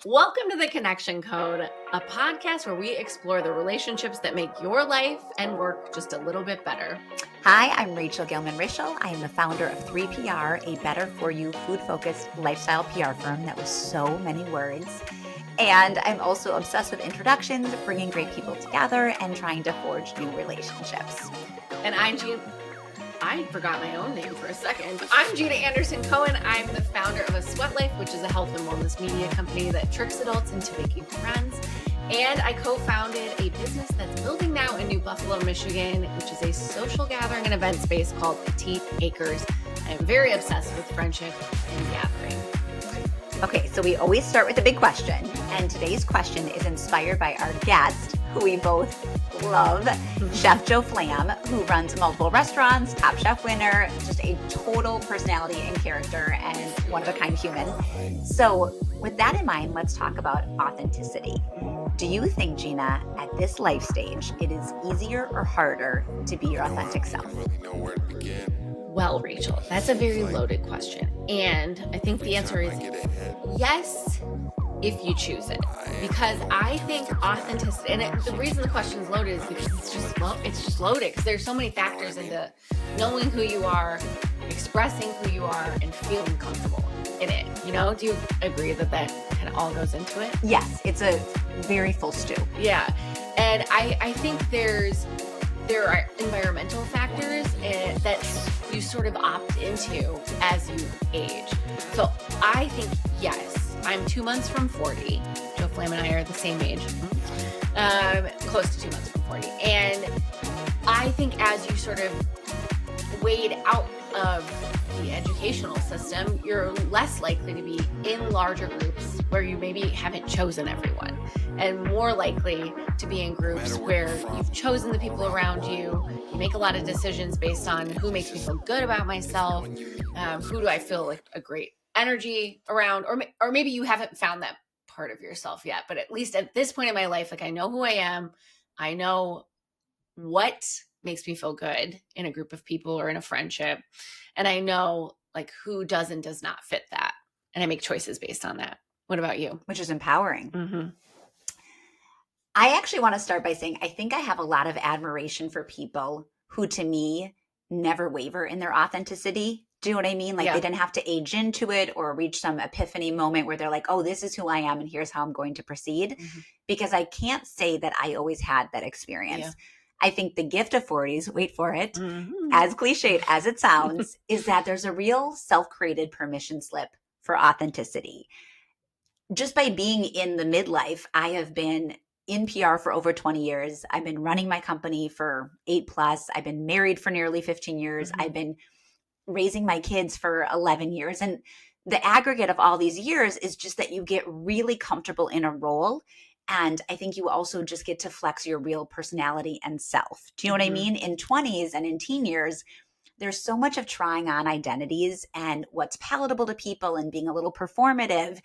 Welcome to The Connection Code, a podcast where we explore the relationships that make your life and work just a little bit better. Hi, I'm Rachel Rachel. I am the founder of 3PR, a better for you food-focused lifestyle PR firm that was so many words. And I'm also obsessed with introductions, bringing great people together and trying to forge new relationships. And I forgot my own name for a second. I'm Jeana Anderson Cohen. I'm the founder of A Sweat Life, which is a health and wellness media company that tricks adults into making friends. And I co-founded a business that's building now in New Buffalo, Michigan, which is a social gathering and event space called Petite Acres. I am very obsessed with friendship and gathering. Okay, so we always start with a big question. And today's question is inspired by our guest, who we both love, Chef Joe Flamm, who runs multiple restaurants, Top Chef winner, just a total personality and character and one-of-a-kind human. So with that in mind, let's talk about authenticity. Do you think, Jeana, at this life stage, it is easier or harder to be your authentic self? Well, Rachel, that's a very loaded question. And I think the answer is yes, if you choose it. Because I think authenticity, and the reason the question is loaded is because it's just loaded. Because there's so many factors into knowing who you are, expressing who you are, and feeling comfortable in it. You know, do you agree that kind of all goes into it? Yes, it's a very full stew. Yeah. And I think there are environmental factors that you sort of opt into as you age. So I think, yes, I'm 2 months from 40. Joe Flamm and I are the same age. Close to 2 months from 40. And I think as you sort of wade out of the educational system, you're less likely to be in larger groups where you maybe haven't chosen everyone, and more likely to be in groups where you've chosen the people around you. You make a lot of decisions based on who makes me feel good about myself, who do I feel like a great energy around, or maybe you haven't found that part of yourself yet, but at least at this point in my life, like I know who I am, I know what makes me feel good in a group of people or in a friendship, and I know like who does and does not fit that, and I make choices based on that. What about you? Which is empowering. Mm-hmm. I actually want to start by saying I think I have a lot of admiration for people who, to me, never waver in their authenticity. Do you know what I mean? Like They didn't have to age into it or reach some epiphany moment where they're like, oh, this is who I am and here's how I'm going to proceed. Mm-hmm. Because I can't say that I always had that experience. Yeah. I think the gift of 40s, wait for it, as cliched as it sounds, is that there's a real self-created permission slip for authenticity. Just by being in the midlife, I have been in PR for over 20 years. I've been running my company for 8+. I've been married for nearly 15 years. Mm-hmm. I've been raising my kids for 11 years. And the aggregate of all these years is just that you get really comfortable in a role. And I think you also just get to flex your real personality and self. Do you know what I mean? In 20s and in teen years, there's so much of trying on identities and what's palatable to people and being a little performative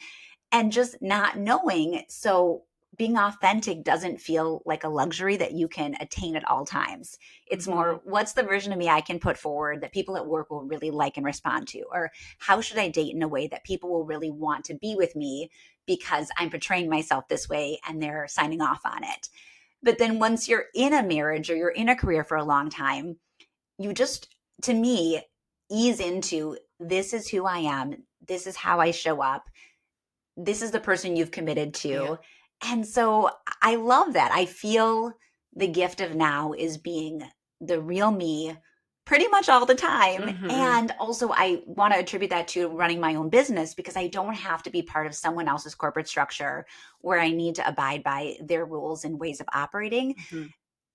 and just not knowing. So being authentic doesn't feel like a luxury that you can attain at all times. It's more, what's the version of me I can put forward that people at work will really like and respond to? Or how should I date in a way that people will really want to be with me because I'm portraying myself this way and they're signing off on it? But then once you're in a marriage or you're in a career for a long time, you just, to me, ease into, this is who I am. This is how I show up. This is the person you've committed to. Yeah. And so I love that. I feel the gift of now is being the real me pretty much all the time. Mm-hmm. And also I want to attribute that to running my own business because I don't have to be part of someone else's corporate structure where I need to abide by their rules and ways of operating. Mm-hmm.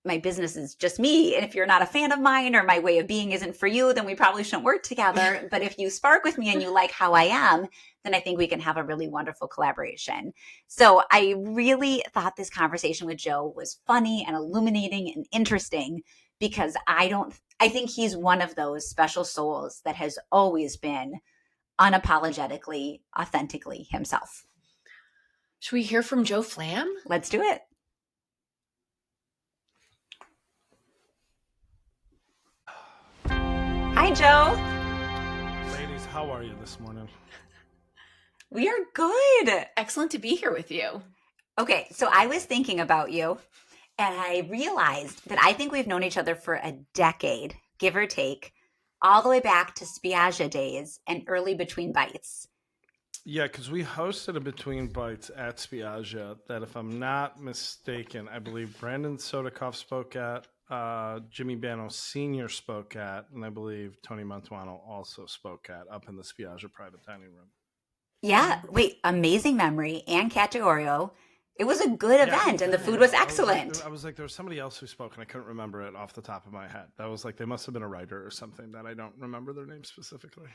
My business is just me. And if you're not a fan of mine or my way of being isn't for you, then we probably shouldn't work together. But if you spark with me and you like how I am, then I think we can have a really wonderful collaboration. So I really thought this conversation with Joe was funny and illuminating and interesting because I think he's one of those special souls that has always been unapologetically, authentically himself. Should we hear from Joe Flamm? Let's do it. Hi, Joe. Ladies, how are you this morning? We are good. Excellent to be here with you. Okay, so I was thinking about you and I realized that I think we've known each other for a decade, give or take, all the way back to Spiaggia days and early Between Bites. Yeah, because we hosted a Between Bites at Spiaggia that, if I'm not mistaken, I believe Brandon Sodikoff spoke at, Jimmy Bano Sr. spoke at, and I believe Tony Mantuano also spoke at up in the Spiaggia private dining room. Yeah, wait, amazing memory and Categorio. It was a good event and the food was excellent. I was like, there was somebody else who spoke and I couldn't remember it off the top of my head. That was like, they must have been a writer or something that I don't remember their name specifically.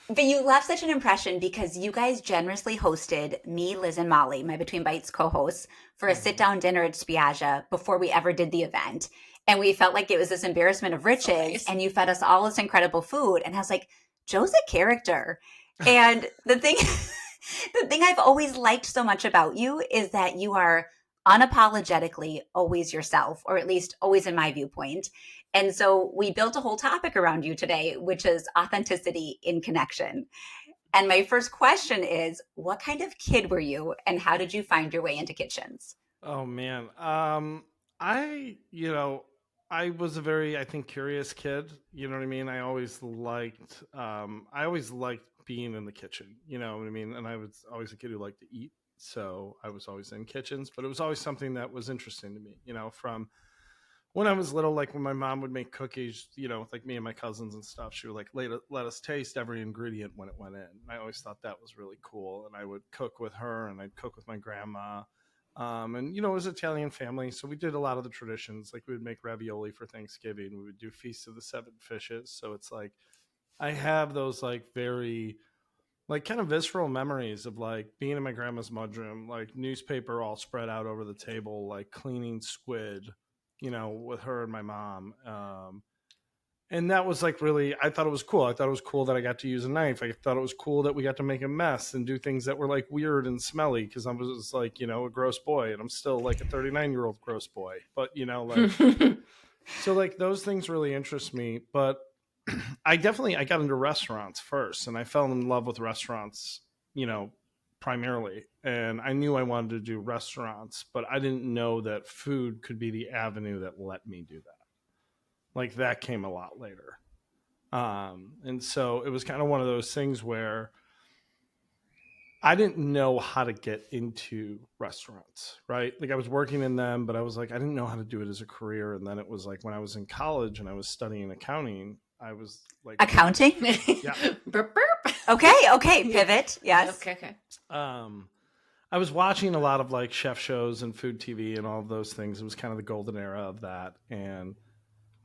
But you left such an impression because you guys generously hosted me, Liz, and Molly, my Between Bites co-hosts, for a sit-down dinner at Spiaggia before we ever did the event. And we felt like it was this embarrassment of riches, nice. And you fed us all this incredible food. And I was like, Joe's a character. And the thing I've always liked so much about you is that you are unapologetically always yourself, or at least always in my viewpoint. And so we built a whole topic around you today, which is authenticity in connection. And my first question is, what kind of kid were you and how did you find your way into kitchens? Oh man. I was a very, I think, curious kid. You know what I mean? I always liked being in the kitchen, you know what I mean? And I was always a kid who liked to eat. So I was always in kitchens, but it was always something that was interesting to me, you know, from when I was little, like when my mom would make cookies, you know, with like me and my cousins and stuff, she would like let us taste every ingredient when it went in. I always thought that was really cool. And I would cook with her and I'd cook with my grandma. And, you know, it was an Italian family. So we did a lot of the traditions. Like we would make ravioli for Thanksgiving. We would do Feast of the Seven Fishes. So it's like, I have those like very like kind of visceral memories of like being in my grandma's mudroom, like newspaper all spread out over the table, like cleaning squid, you know, with her and my mom. And that was like really, I thought it was cool. I thought it was cool that I got to use a knife. I thought it was cool that we got to make a mess and do things that were like weird and smelly because I was like, you know, a gross boy and I'm still like a 39-year-old gross boy. But, you know, like, so like those things really interest me. But I got into restaurants first and I fell in love with restaurants, you know, primarily. And I knew I wanted to do restaurants, but I didn't know that food could be the avenue that let me do that. Like that came a lot later. And so it was kind of one of those things where I didn't know how to get into restaurants, right? Like I was working in them, but I was like, I didn't know how to do it as a career. And then it was like when I was in college and I was studying accounting, I was like accounting. Yeah. Burp, burp. Okay. Pivot. Yes. Okay. I was watching a lot of like chef shows and food TV and all of those things. It was kind of the golden era of that. And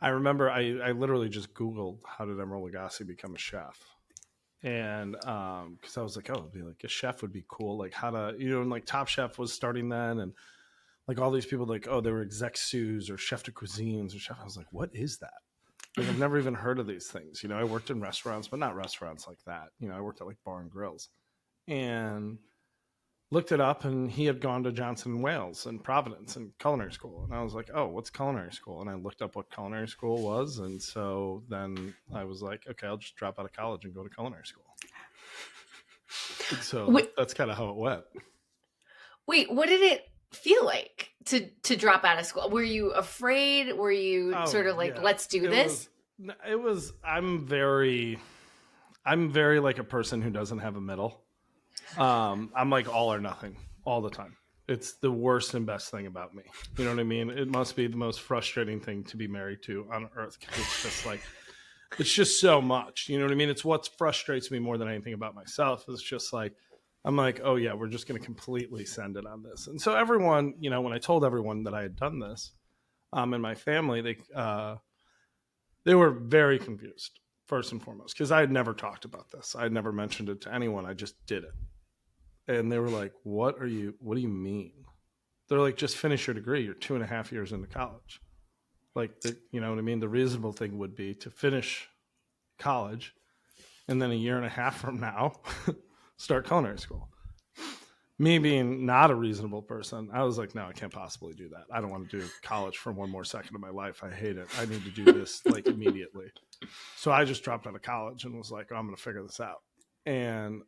I remember I literally just Googled how did Emeril Lagasse become a chef. And because I was like, oh, it'd be like a chef would be cool. Like how to, you know, and like Top Chef was starting then. And like all these people like, oh, they were exec sous or chef de cuisines or chef. I was like, what is that? Like, I've never even heard of these things. You know, I worked in restaurants, but not restaurants like that. You know, I worked at like bar and grills and looked it up, and he had gone to Johnson & Wales in Providence and culinary school. And I was like, oh, what's culinary school? And I looked up what culinary school was. And so then I was like, okay, I'll just drop out of college and go to culinary school. And so that's kind of how it went. Wait, what did it feel like to drop out of school? Were you afraid? Were you sort of like, let's do this? I'm very like a person who doesn't have a middle. I'm like all or nothing all the time. It's the worst and best thing about me. You know what I mean? It must be the most frustrating thing to be married to on earth. It's just like, it's just so much. You know what I mean? It's what frustrates me more than anything about myself. It's just like, I'm like, oh yeah, we're just going to completely send it on this. And so everyone, you know, when I told everyone that I had done this, in my family, they were very confused first and foremost, because I had never talked about this. I had never mentioned it to anyone. I just did it. And they were like, what do you mean? They're like, just finish your degree. You're 2.5 years into college. Like, you know what I mean? The reasonable thing would be to finish college and then 1.5 years from now, start culinary school. Me being not a reasonable person, I was like, no, I can't possibly do that. I don't want to do college for one more second of my life. I hate it. I need to do this like immediately. So I just dropped out of college and was like, oh, I'm going to figure this out. And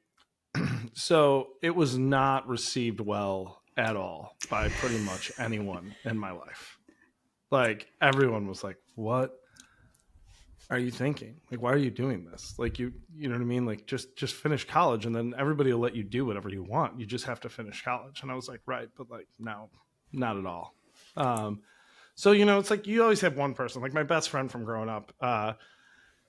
So it was not received well at all by pretty much anyone in my life. Like everyone was like, "What are you thinking? Like, why are you doing this? Like, you know what I mean? Like, just finish college, and then everybody will let you do whatever you want. You just have to finish college." And I was like, "Right, but like, no, not at all." Um, so it's like you always have one person. Like my best friend from growing up.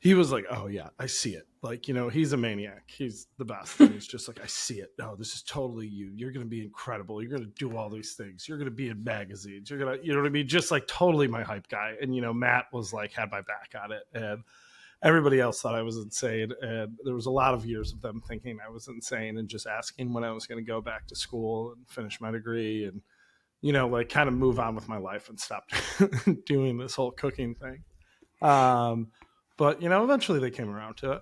He was like, "Oh yeah, I see it." Like, he's a maniac. He's the best. And he's just like, "I see it. No, this is totally you. You're going to be incredible. You're going to do all these things. You're going to be in magazines. You're going to, you know what I mean? Just like totally my hype guy." And, Matt was like, had my back on it. And everybody else thought I was insane. And there was a lot of years of them thinking I was insane and just asking when I was going to go back to school and finish my degree and, like kind of move on with my life and stop doing this whole cooking thing. But, eventually they came around to it.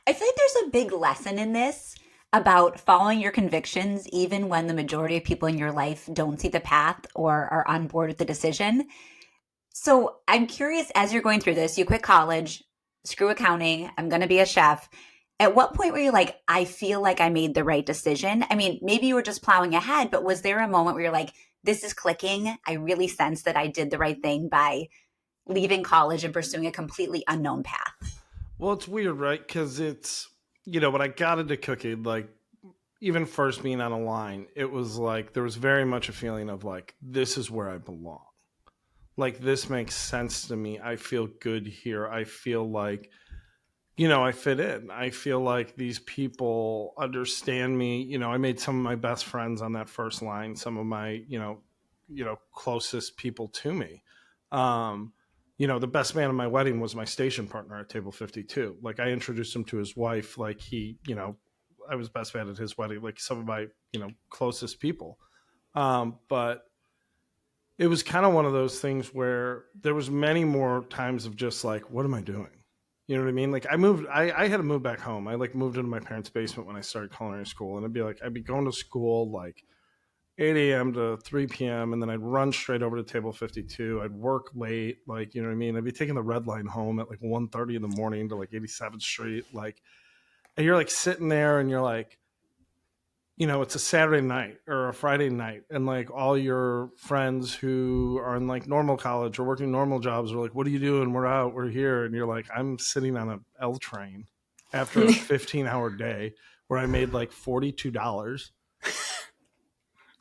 I feel like there's a big lesson in this about following your convictions, even when the majority of people in your life don't see the path or are on board with the decision. So I'm curious, as you're going through this, you quit college, screw accounting, I'm going to be a chef. At what point were you like, I feel like I made the right decision? I mean, maybe you were just plowing ahead, but was there a moment where you're like, this is clicking? I really sense that I did the right thing by leaving college and pursuing a completely unknown path. Well, it's weird, right? Because it's, when I got into cooking, like even first being on a line, it was like there was very much a feeling of like, this is where I belong. Like, this makes sense to me. I feel good here. I feel like, I fit in. I feel like these people understand me. I made some of my best friends on that first line, some of my, closest people to me. The best man at my wedding was my station partner at table 52. Like I introduced him to his wife. Like I was best man at his wedding, like some of my, closest people. But it was kind of one of those things where there was many more times of just like, what am I doing? You know what I mean? Like I had to move back home. I like moved into my parents' basement when I started culinary school, and I'd be going to school like 8 a.m. to 3 p.m. and then I'd run straight over to table 52. I'd work late, like, you know what I mean? I'd be taking the red line home at like 1:30 in the morning to like 87th Street. Like, and you're like sitting there and you're like, it's a Saturday night or a Friday night. And like all your friends who are in like normal college or working normal jobs are like, what are you doing? We're out, we're here. And you're like, I'm sitting on an L train after a 15-hour day where I made like $42.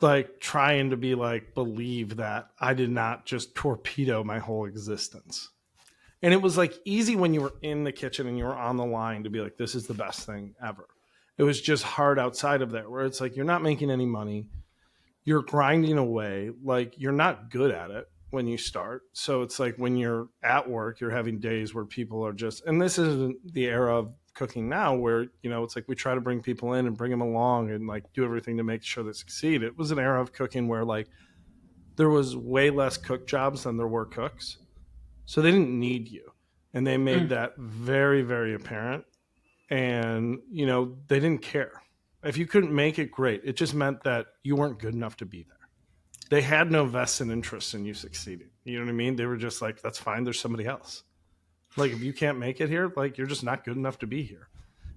Like trying to be like, believe that I did not just torpedo my whole existence. And it was like easy when you were in the kitchen and you were on the line to be like, this is the best thing ever. It was just hard outside of that where it's like, you're not making any money. You're grinding away. Like you're not good at it when you start. So it's like when you're at work, you're having days where people are just, and this isn't the era of cooking now where, it's like we try to bring people in and bring them along and like do everything to make sure they succeed. It was an era of cooking where like there was way less cook jobs than there were cooks. So they didn't need you. And they made that very, very apparent. And, they didn't care. If you couldn't make it, great. It just meant that you weren't good enough to be there. They had no vested interest in you succeeding. You know what I mean? They were just like, that's fine. There's somebody else. Like, if you can't make it here, like, you're just not good enough to be here.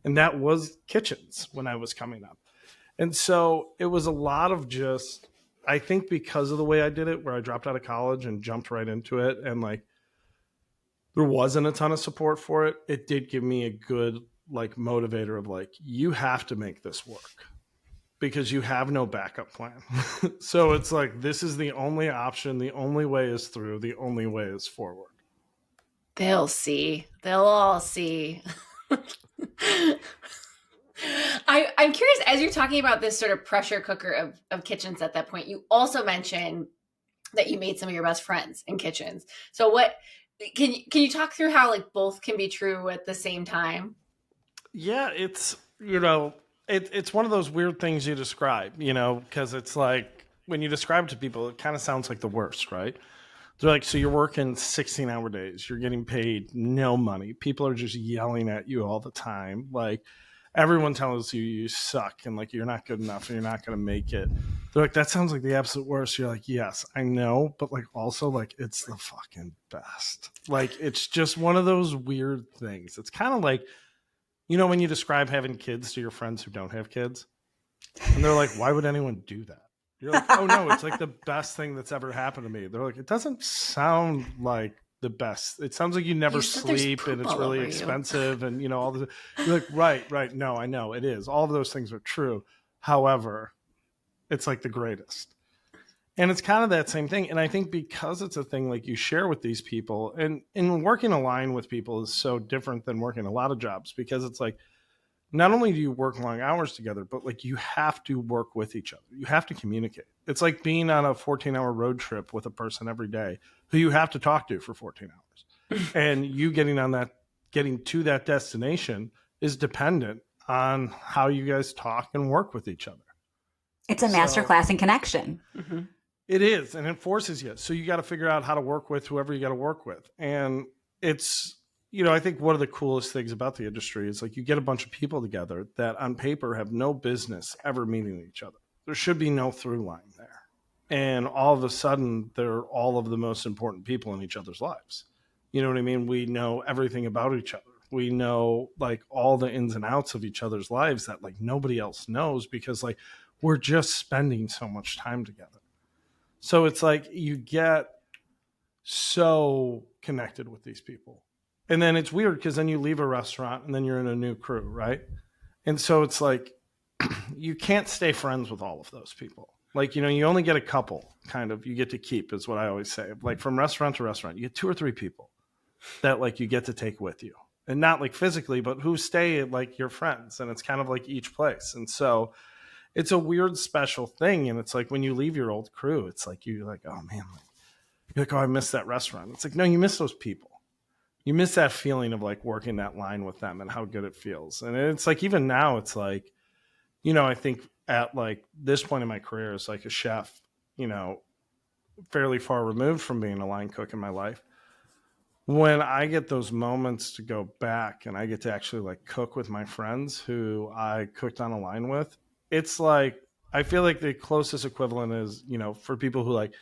And that was kitchens when I was coming up. And so it was a lot of just, I think because of the way I did it, where I dropped out of college and jumped right into it. And like, there wasn't a ton of support for it. It did give me a good like motivator of like, you have to make this work because you have no backup plan. So it's like, this is the only option. The only way is through. The only way is forward. They'll see. They'll all see. I'm curious, as you're talking about this sort of pressure cooker of kitchens at that point, you also mentioned that you made some of your best friends in kitchens. So what can you talk through how like both can be true at the same time? Yeah, it's it's one of those weird things you describe, because it's like when you describe it to people, it kind of sounds like the worst, right? They're like, so you're working 16-hour days, you're getting paid no money, people are just yelling at you all the time, like everyone tells you you suck and like you're not good enough and you're not going to make it. They're like, that sounds like the absolute worst. You're like, yes, I know, but like also like it's the fucking best. Like it's just one of those weird things. It's kind of like You know, when you describe having kids to your friends who don't have kids, and they're like, why would anyone do that? You're like, oh no, it's like the best thing that's ever happened to me. They're like, it doesn't sound like the best. It sounds like you never sleep and it's really expensive and, you know, all the, you're like, right. No, I know it is. All of those things are true. However, it's like the greatest. And it's kind of that same thing. And I think because it's a thing like you share with these people, and working a line with people is so different than working a lot of jobs, because it's like, not only do you work long hours together, but like you have to work with each other. You have to communicate. It's like being on a 14-hour road trip with a person every day who you have to talk to for 14 hours. And you getting to that destination is dependent on how you guys talk and work with each other. It's a masterclass in connection. Mm-hmm. It is, and it forces you. So you got to figure out how to work with whoever you got to work with. And it's, you know, I think one of the coolest things about the industry is like you get a bunch of people together that on paper have no business ever meeting each other. There should be no through line there. And all of a sudden, they're all of the most important people in each other's lives. You know what I mean? We know everything about each other. We know like all the ins and outs of each other's lives that like nobody else knows, because like we're just spending so much time together. So it's like you get so connected with these people. And then it's weird because then you leave a restaurant and then you're in a new crew, right? And so it's like you can't stay friends with all of those people. Like, you know, you only get a couple kind of you get to keep, is what I always say. Like from restaurant to restaurant, you get 2 or 3 people that like you get to take with you. And not like physically, but who stay like your friends. And it's kind of like each place. And so it's a weird special thing. And it's like when you leave your old crew, it's like you're like, oh man, you're like, oh, I miss that restaurant. It's like, no, you miss those people. You miss that feeling of like working that line with them and how good it feels. And it's like, even now it's like, you know, I think at like this point in my career as like a chef, you know, fairly far removed from being a line cook in my life, when I get those moments to go back and I get to actually like cook with my friends who I cooked on a line with, it's like, I feel like the closest equivalent is, you know, for people who like,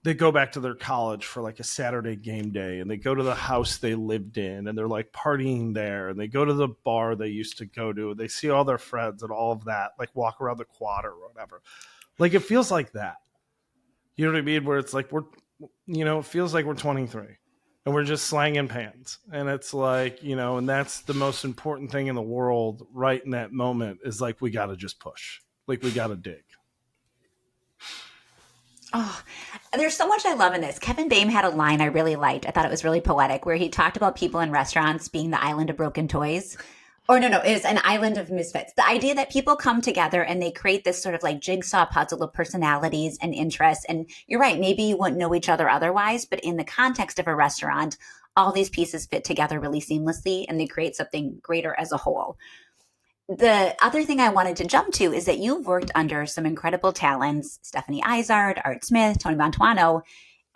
they go back to their college for like a Saturday game day and they go to the house they lived in and they're like partying there, and they go to the bar they used to go to. They see all their friends and all of that, like walk around the quad or whatever. Like it feels like that. You know what I mean? Where it's like it feels like we're 23 and we're just slanging pans. And it's like, you know, and that's the most important thing in the world right in that moment is like, we got to just push. Like we got to dig. Oh, there's so much I love in this. Kevin Bame had a line I really liked. I thought it was really poetic, where he talked about people in restaurants being the island of broken toys. Or no, it's an island of misfits. The idea that people come together and they create this sort of like jigsaw puzzle of personalities and interests. And you're right, maybe you wouldn't know each other otherwise, but in the context of a restaurant, all these pieces fit together really seamlessly and they create something greater as a whole. The other thing I wanted to jump to is that you've worked under some incredible talents, Stephanie Izard, Art Smith, Tony Mantuano.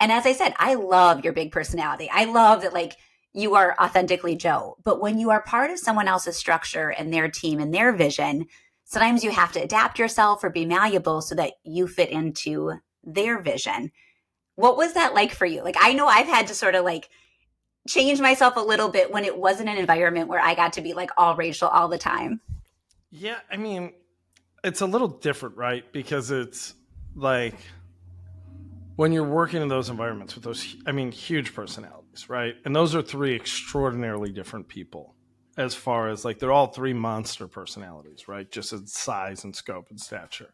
And as I said, I love your big personality. I love that like you are authentically Joe. But when you are part of someone else's structure and their team and their vision, sometimes you have to adapt yourself or be malleable so that you fit into their vision. What was that like for you? Like, I know I've had to sort of like change myself a little bit when it wasn't an environment where I got to be like all Rachel all the time. Yeah, I mean, it's a little different, right? Because it's like when you're working in those environments with those, I mean, huge personalities, right? And those are 3 extraordinarily different people as far as like, they're all 3 monster personalities, right? Just in size and scope and stature.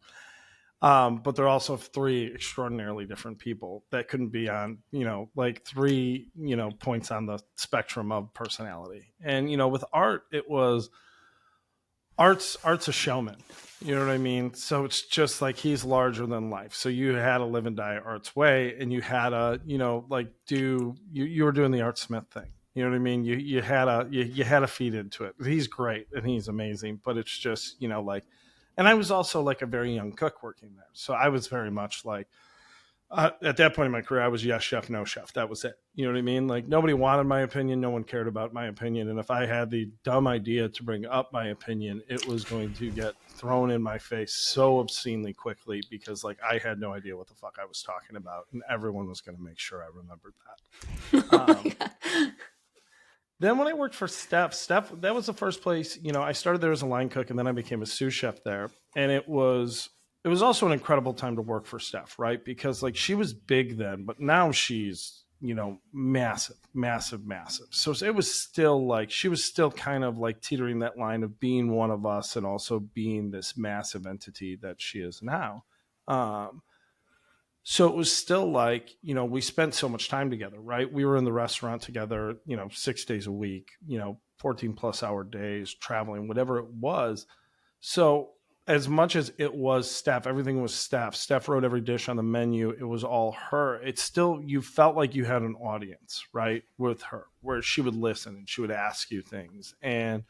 But they're also 3 extraordinarily different people that couldn't be on, you know, like 3, you know, points on the spectrum of personality. And, you know, with Art, Art's a showman, you know what I mean? So it's just like he's larger than life. So you had to live and die Art's way, and you had to, you know, like you were doing the Art Smith thing. You know what I mean? You had to feed into it. He's great and he's amazing, but it's just, you know, like, and I was also like a very young cook working there, so I was very much like. At that point in my career, I was yes chef, no chef. That was it. You know what I mean? Like nobody wanted my opinion. No one cared about my opinion. And if I had the dumb idea to bring up my opinion, it was going to get thrown in my face so obscenely quickly because like I had no idea what the fuck I was talking about. And everyone was going to make sure I remembered that. Then when I worked for Steph, that was the first place, I started there as a line cook and then I became a sous chef there. And it was also an incredible time to work for Steph, right? Because like she was big then, but now she's, massive, massive, massive. So it was still like, she was still kind of like teetering that line of being one of us and also being this massive entity that she is now. So it was still like, we spent so much time together, right? We were in the restaurant together, 6 days a week, 14 plus hour days, traveling, whatever it was. So as much as it was Steph, everything was Steph. Steph wrote every dish on the menu. It was all her. It's still, you felt like you had an audience, right? With her, where she would listen and she would ask you things. And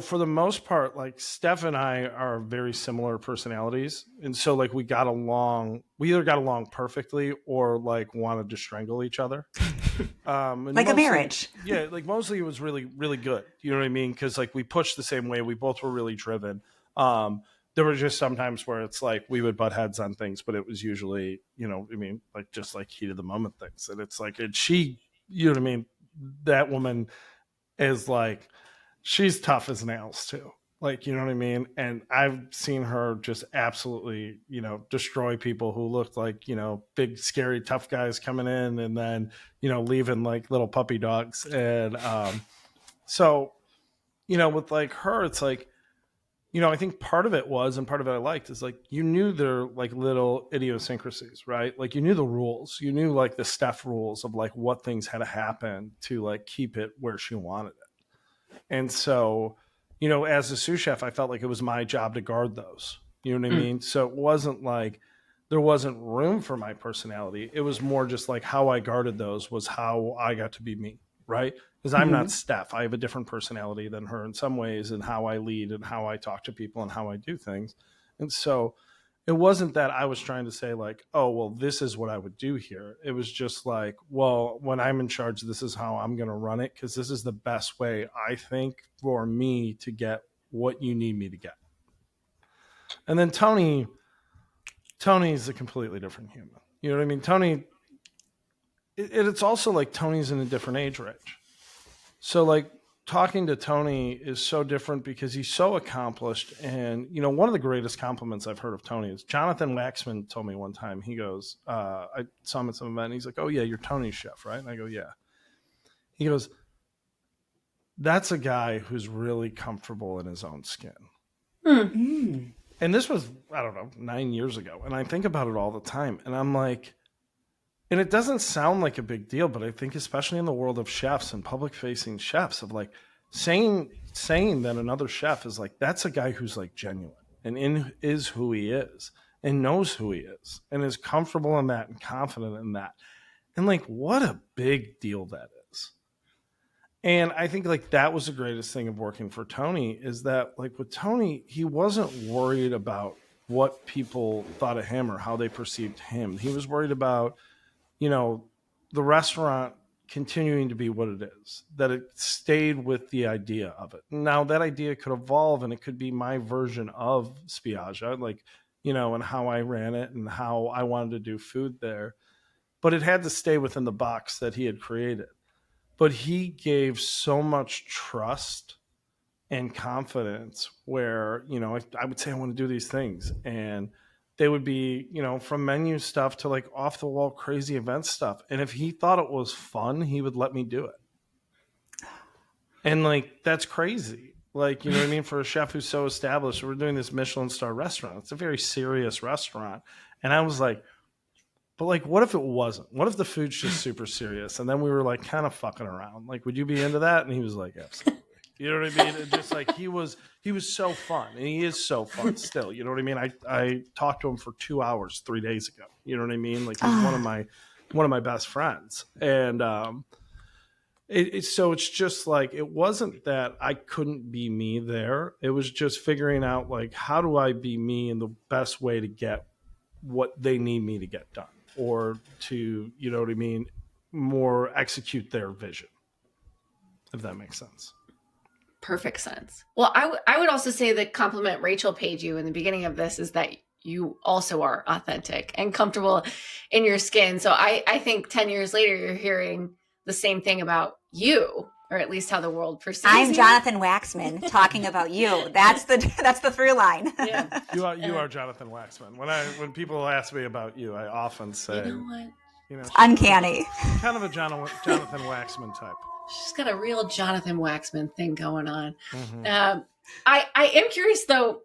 for the most part, like Steph and I are very similar personalities. And so like we either got along perfectly or like wanted to strangle each other. Like a marriage. Yeah. Like mostly it was really, really good. You know what I mean? Cause like we pushed the same way. We both were really driven. There were just sometimes where it's like we would butt heads on things, but it was usually, like just like heat of the moment things. And it's like, that woman is like, she's tough as nails too. Like, you know what I mean? And I've seen her just absolutely, destroy people who looked like, big, scary, tough guys coming in and then, leaving like little puppy dogs. And so, with like her, it's like, I think part of it was, and part of it I liked is like, you knew their like little idiosyncrasies, right? Like you knew the rules, you knew like the Steph rules of like what things had to happen to like keep it where she wanted it. And so, as a sous chef, I felt like it was my job to guard those. You know what I mean? So it wasn't like there wasn't room for my personality. It was more just like how I guarded those was how I got to be me, right? Because I'm not Steph. I have a different personality than her in some ways and how I lead and how I talk to people and how I do things. And so it wasn't that I was trying to say like, oh, well, this is what I would do here. It was just like, well, when I'm in charge, this is how I'm going to run it because this is the best way, I think, for me to get what you need me to get. And then Tony's a completely different human. You know what I mean? Tony, it's also like Tony's in a different age range. So like, talking to Tony is so different because he's so accomplished. And, one of the greatest compliments I've heard of Tony is Jonathan Waxman told me one time, he goes, I saw him at some event. And he's like, oh yeah, you're Tony's chef, right? And I go, yeah. He goes, that's a guy who's really comfortable in his own skin. Mm-hmm. And this was, I don't know, 9 years ago. And I think about it all the time. And I'm like, and it doesn't sound like a big deal, but I think especially in the world of chefs and public facing chefs of like saying that another chef is like, that's a guy who's like genuine and is who he is and knows who he is and is comfortable in that and confident in that. And like, what a big deal that is. And I think like that was the greatest thing of working for Tony is that like with Tony, he wasn't worried about what people thought of him or how they perceived him. He was worried about, the restaurant continuing to be what it is, that it stayed with the idea of it. Now that idea could evolve and it could be my version of Spiaggia, like, and how I ran it and how I wanted to do food there, but it had to stay within the box that he had created. But he gave so much trust and confidence where, I would say I want to do these things and they would be, from menu stuff to like off the wall, crazy event stuff. And if he thought it was fun, he would let me do it. And like, that's crazy. Like, you know what I mean? For a chef who's so established, we're doing this Michelin star restaurant. It's a very serious restaurant. And I was like, but like, what if it wasn't? What if the food's just super serious? And then we were like kind of fucking around. Like, would you be into that? And he was like, absolutely. You know what I mean? And just like he was so fun, and he is so fun still. You know what I mean? I talked to him for 2 hours 3 days ago. You know what I mean? Like he's one of my best friends, and so it's just like it wasn't that I couldn't be me there. It was just figuring out like how do I be me in the best way to get what they need me to get done, or to what I mean, more execute their vision. If that makes sense. Perfect sense. Well, I would also say the compliment Rachel paid you in the beginning of this is that you also are authentic and comfortable in your skin. So I think 10 years later, you're hearing the same thing about you, or at least how the world perceives I'm you. Jonathan Waxman talking about you. That's the through line. Yeah. You are Jonathan Waxman. When people ask me about you, I often say, you know what? Uncanny. Kind of a Jonathan Waxman type. She's got a real Jonathan Waxman thing going on. Mm-hmm. I am curious though,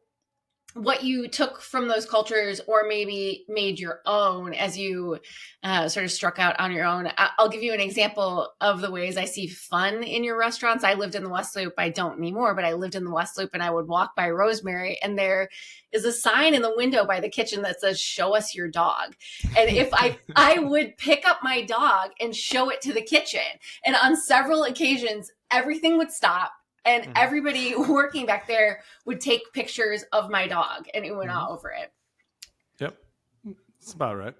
what you took from those cultures or maybe made your own as you sort of struck out on your own. I'll give you an example of the ways I see fun in your restaurants. I lived in the West Loop. I don't anymore, but I lived in the West Loop and I would walk by Rosemary and there is a sign in the window by the kitchen that says, "Show us your dog." And if I would pick up my dog and show it to the kitchen, and on several occasions, everything would stop. And everybody working back there would take pictures of my dog, and it went all over it. Yep, that's about right.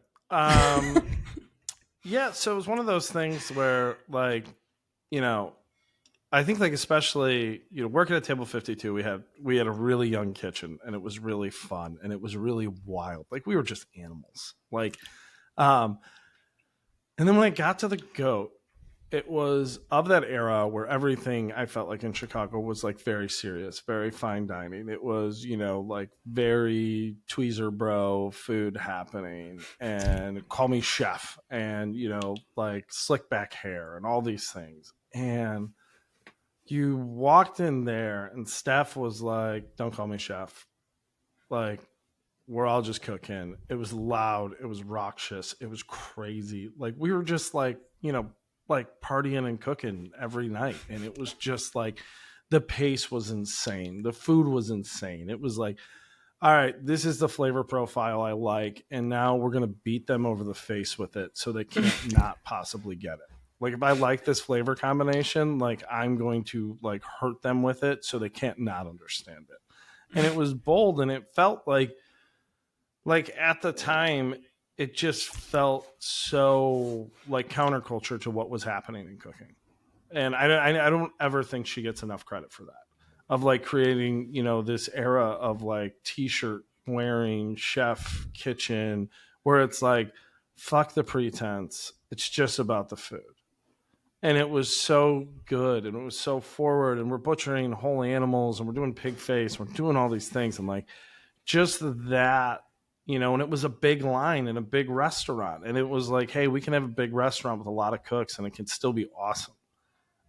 Yeah, so it was one of those things where, like, I think, like, especially, working at Table 52, we had a really young kitchen, and it was really fun, and it was really wild. Like, we were just animals. Like, and then when I got to the goat, it was of that era where everything I felt like in Chicago was like very serious, very fine dining. It was, like very tweezer bro food happening and call me chef and, like slick back hair and all these things. And you walked in there and Steph was like, "Don't call me chef." Like, we're all just cooking. It was loud. It was raucous. It was crazy. Like, we were just like, like partying and cooking every night. And it was just like, the pace was insane. The food was insane. It was like, all right, this is the flavor profile I like. And now we're going to beat them over the face with it so they can't not possibly get it. Like, if I like this flavor combination, like, I'm going to like hurt them with it so they can't not understand it. And it was bold, and it felt like at the time, it just felt so like counterculture to what was happening in cooking. And I don't ever think she gets enough credit for that, of like creating, this era of like t-shirt wearing chef kitchen where it's like, fuck the pretense. It's just about the food. And it was so good, and it was so forward, and we're butchering whole animals, and we're doing pig face, we're doing all these things. And like, just that, and it was a big line in a big restaurant. And it was like, hey, we can have a big restaurant with a lot of cooks and it can still be awesome.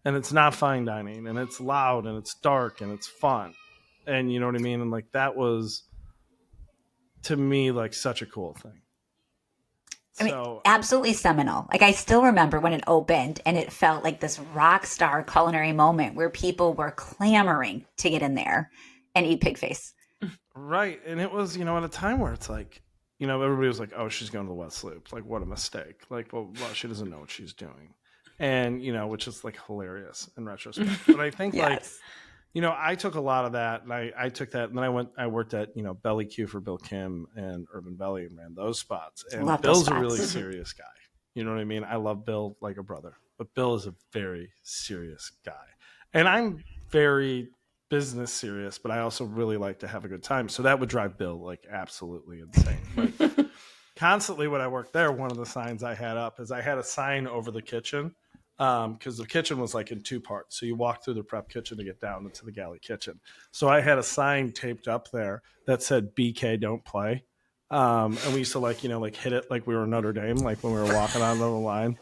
And it's not fine dining, and it's loud, and it's dark, and it's fun. And you know what I mean? And like, that was, to me, like such a cool thing. I mean, absolutely seminal. Like, I still remember when it opened and it felt like this rock star culinary moment where people were clamoring to get in there and eat pig face. Right. And it was, at a time where it's like, everybody was like, oh, she's going to the West Loop. Like, what a mistake. Like, well, she doesn't know what she's doing. And, which is like hilarious in retrospect. But I think yes. I took a lot of that, and I took that, and then I worked at, Belly Q for Bill Kim and Urban Belly and ran those spots. And Bill's a really serious guy. You know what I mean? I love Bill like a brother, but Bill is a very serious guy. And I'm very business serious, but I also really like to have a good time. So that would drive Bill like absolutely insane. Like, constantly when I worked there, one of the signs I had up is I had a sign over the kitchen. Because the kitchen was like in two parts. So you walk through the prep kitchen to get down into the galley kitchen. So I had a sign taped up there that said BK don't play. And we used to like hit it like we were Notre Dame, like when we were walking on the line.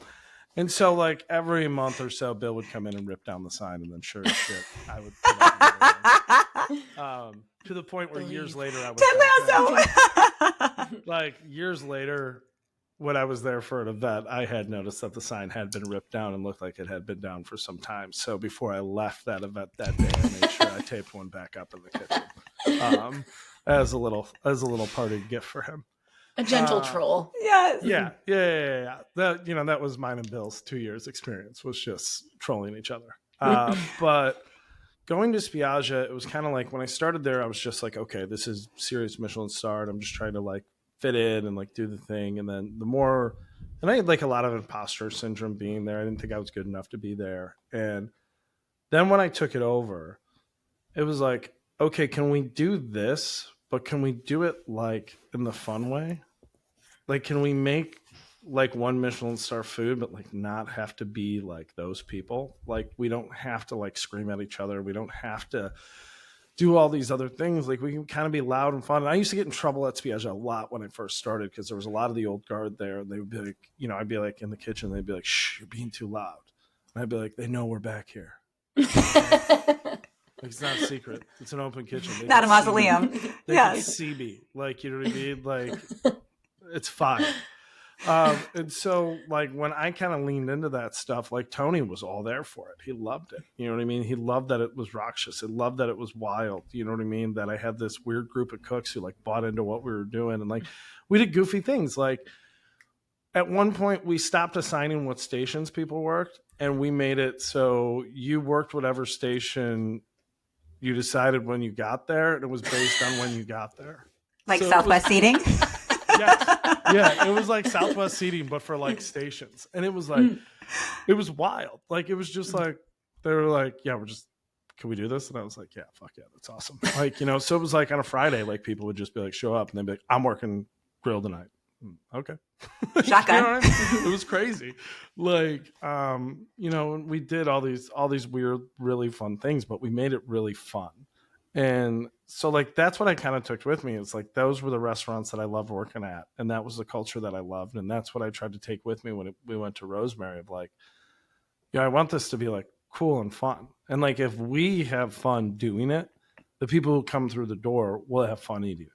And so like every month or so, Bill would come in and rip down the sign, and then sure as shit, I would put up to the point where years later I was like years later, when I was there for an event, I had noticed that the sign had been ripped down and looked like it had been down for some time. So before I left that event that day, I made sure I taped one back up in the kitchen as a little parting gift for him. A gentle troll. Yes. Yeah. That that was mine and Bill's 2 years experience, was just trolling each other. But going to Spiaggia, it was kind of like when I started there, I was just like, okay, this is serious Michelin starred. I'm just trying to like fit in and like do the thing. And then I had like a lot of imposter syndrome being there. I didn't think I was good enough to be there. And then when I took it over, it was like, okay, can we do this? But can we do it like in the fun way? Like, can we make like 1 Michelin star food, but like not have to be like those people. Like we don't have to like scream at each other. We don't have to do all these other things. Like we can kind of be loud and fun. And I used to get in trouble at Spiaggia a lot when I first started because there was a lot of the old guard there. And they would be like, you know, I'd be like in the kitchen. They'd be like, shh, you're being too loud. And I'd be like, they know we're back here. Like, it's not a secret. It's an open kitchen. They Not a can see mausoleum. me. They Yes. can see me. Like, you know what I mean? Like, it's fine. And so, like, when I kind of leaned into that stuff, like, Tony was all there for it. He loved it. You know what I mean? He loved that it was roxious. He loved that it was wild. You know what I mean? That I had this weird group of cooks who, like, bought into what we were doing. And, like, we did goofy things. Like, at one point, we stopped assigning what stations people worked, and we made it so you worked whatever station you decided when you got there, and it was based on when you got there. Like So Southwest seating? yeah, it was like Southwest seating, but for like stations. And it was like, it was wild. Like, it was just like, they were like, yeah, can we do this? And I was like, yeah, fuck yeah, that's awesome. Like, you know, so it was like on a Friday, like people would just be like, show up, and they'd be like, I'm working grill tonight. Okay. Shotgun. You know what I mean? It was crazy. Like, you know, we did all these weird, really fun things, but we made it really fun. And so, like, that's what I kind of took with me. It's like, those were the restaurants that I loved working at. And that was the culture that I loved. And that's what I tried to take with me when we went to Rosemary, of like, yeah, I want this to be like cool and fun. And like, if we have fun doing it, the people who come through the door will have fun eating it.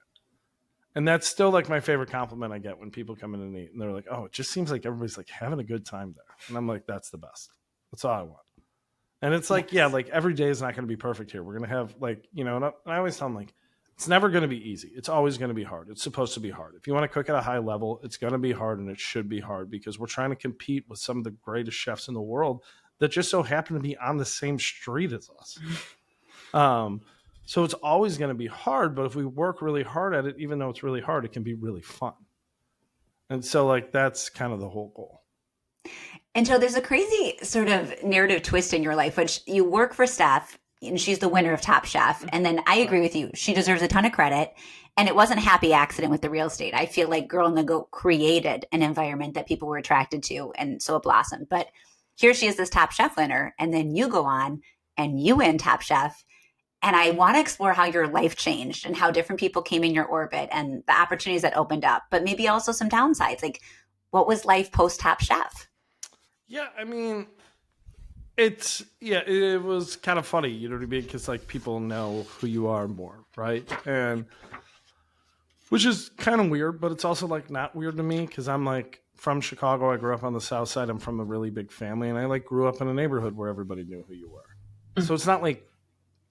And that's still like my favorite compliment I get when people come in and eat, and they're like, oh, it just seems like everybody's like having a good time there. And I'm like, that's the best. That's all I want. And it's like, yeah, like every day is not going to be perfect here. We're going to have like, you know, and I always tell them like, it's never going to be easy. It's always going to be hard. It's supposed to be hard. If you want to cook at a high level, it's going to be hard, and it should be hard because we're trying to compete with some of the greatest chefs in the world that just so happen to be on the same street as us. So it's always going to be hard, but if we work really hard at it, even though it's really hard, it can be really fun. And so like, that's kind of the whole goal. And so there's a crazy sort of narrative twist in your life, which you work for Steph, and she's the winner of Top Chef. And then I agree with you. She deserves a ton of credit. And it wasn't a happy accident with the real estate. I feel like Girl on the Go created an environment that people were attracted to, and so it blossomed. But here she is, this Top Chef winner. And then you go on and you win Top Chef. And I want to explore how your life changed and how different people came in your orbit and the opportunities that opened up, but maybe also some downsides. Like, what was life post Top Chef? Yeah, I mean, it was kind of funny, you know what I mean? Because like people know who you are more, right? And which is kind of weird, but it's also like not weird to me because I'm like from Chicago. I grew up on the South Side. I'm from a really big family, and I like grew up in a neighborhood where everybody knew who you were. So it's not like,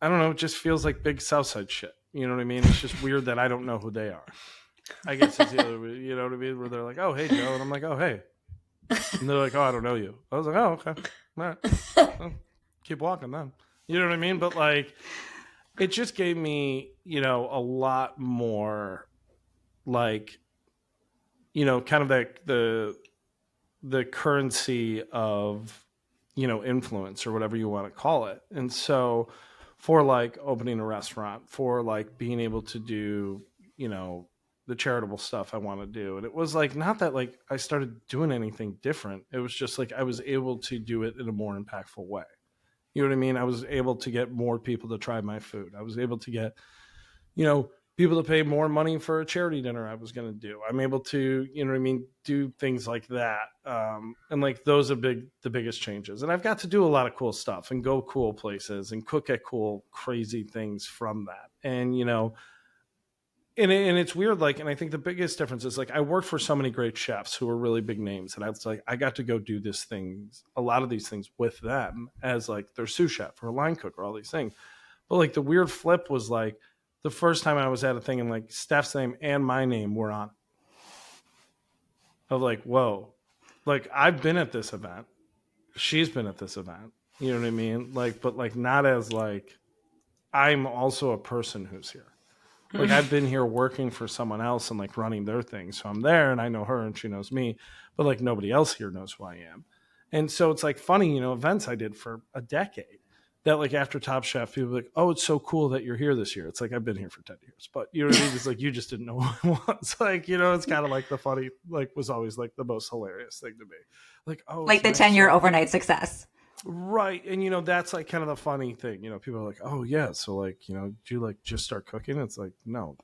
I don't know, it just feels like big South Side shit. You know what I mean? It's just weird that I don't know who they are. I guess it's the other way, you know what I mean? Where they're like, oh, hey, Joe. And I'm like, oh, hey. And they're like, oh, I don't know you. I was like, oh, okay. All right. Well, keep walking then. You know what I mean? But like, it just gave me, you know, a lot more like, you know, kind of like the currency of, you know, influence or whatever you want to call it. And so for like opening a restaurant, for like being able to do, you know, the charitable stuff I want to do. And it was like, not that like I started doing anything different. It was just like I was able to do it in a more impactful way. You know what I mean? I was able to get more people to try my food. I was able to get, you know, people to pay more money for a charity dinner I was going to do. I'm able to, you know what I mean, do things like that. And like those are the biggest changes. And I've got to do a lot of cool stuff and go cool places and cook at cool, crazy things from that. And, you know, and it's weird, like, and I think the biggest difference is like I worked for so many great chefs who were really big names, and I was like, I got to go do a lot of these things with them as like their sous chef or a line cook or all these things. But like the weird flip was like the first time I was at a thing and like Steph's name and my name were on it. Of like, whoa, like I've been at this event, she's been at this event, you know what I mean? Like, but like not as like I'm also a person who's here. Like I've been here working for someone else and like running their thing. So I'm there and I know her and she knows me, but like nobody else here knows who I am. And so it's like funny, you know, events I did for a decade that like after Top Chef, people are like, oh, it's so cool that you're here this year. It's like, I've been here for 10 years, but you know what I mean? It's like, you just didn't know who it was. Like, you know, it's kind of like the funny, like was always like the most hilarious thing to me. Like, oh, like the 10-year overnight success. Right. And, you know, that's like kind of the funny thing. You know, people are like, oh, yeah. So, like, you know, do you like just start cooking? It's like, no,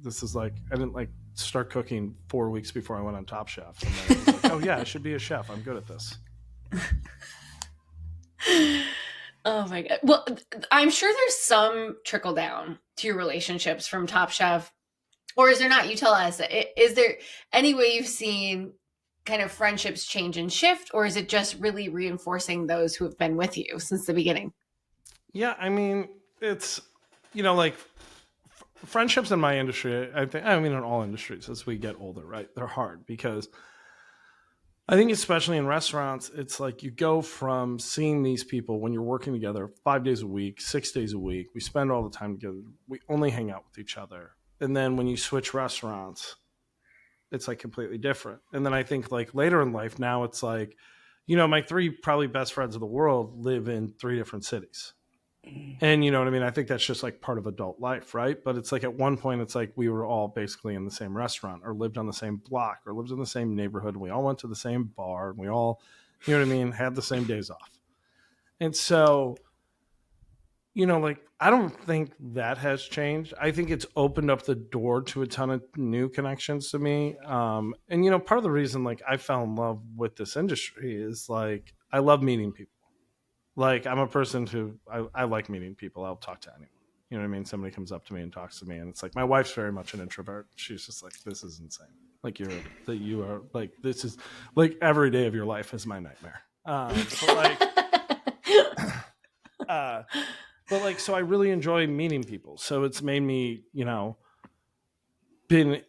this is like, I didn't like start cooking 4 weeks before I went on Top Chef. And then I was like, oh, yeah, I should be a chef. I'm good at this. Oh, my God. Well, I'm sure there's some trickle down to your relationships from Top Chef. Or is there not? You tell us. Is there any way you've seen kind of friendships change and shift, or is it just really reinforcing those who have been with you since the beginning? Yeah, I mean, it's, you know, like friendships in my industry, I mean, in all industries as we get older, right? They're hard because I think especially in restaurants, it's like you go from seeing these people when you're working together 5 days a week, 6 days a week. We spend all the time together. We only hang out with each other. And then when you switch restaurants, it's like completely different. And then I think like later in life, now it's like, you know, my 3 probably best friends in the world live in 3 different cities. And you know what I mean? I think that's just like part of adult life, right? But it's like at one point, it's like we were all basically in the same restaurant or lived on the same block or lived in the same neighborhood. And we all went to the same bar and we all, you know what I mean, had the same days off. And so, you know, like, I don't think that has changed. I think it's opened up the door to a ton of new connections to me. And, you know, part of the reason, like, I fell in love with this industry is, like, I love meeting people. Like, I'm a person who, I like meeting people. I'll talk to anyone. You know what I mean? Somebody comes up to me and talks to me, and it's like, my wife's very much an introvert. She's just like, this is insane. Like, you are, like, this is, like, every day of your life is my nightmare. But like, so I really enjoy meeting people. So it's made me, you know, been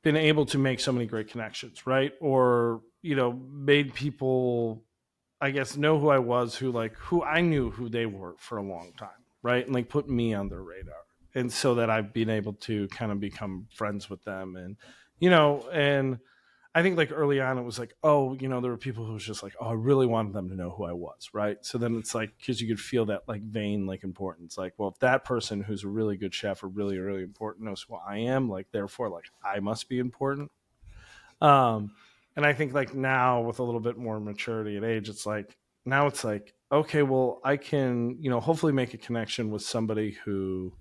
able to make so many great connections, right? Or, you know, made people, I guess, know who I was, who I knew who they were for a long time, right? And like put me on their radar. And so that I've been able to kind of become friends with them. And, you know, and I think like early on it was like, oh, you know, there were people who was just like, oh, I really wanted them to know who I was, right? So then it's like, because you could feel that like vain like importance, like, well, if that person who's a really good chef or really really important knows who I am, like therefore like I must be important. And I think like now with a little bit more maturity and age, it's like now it's like, okay, well, I can, you know, hopefully make a connection with somebody who,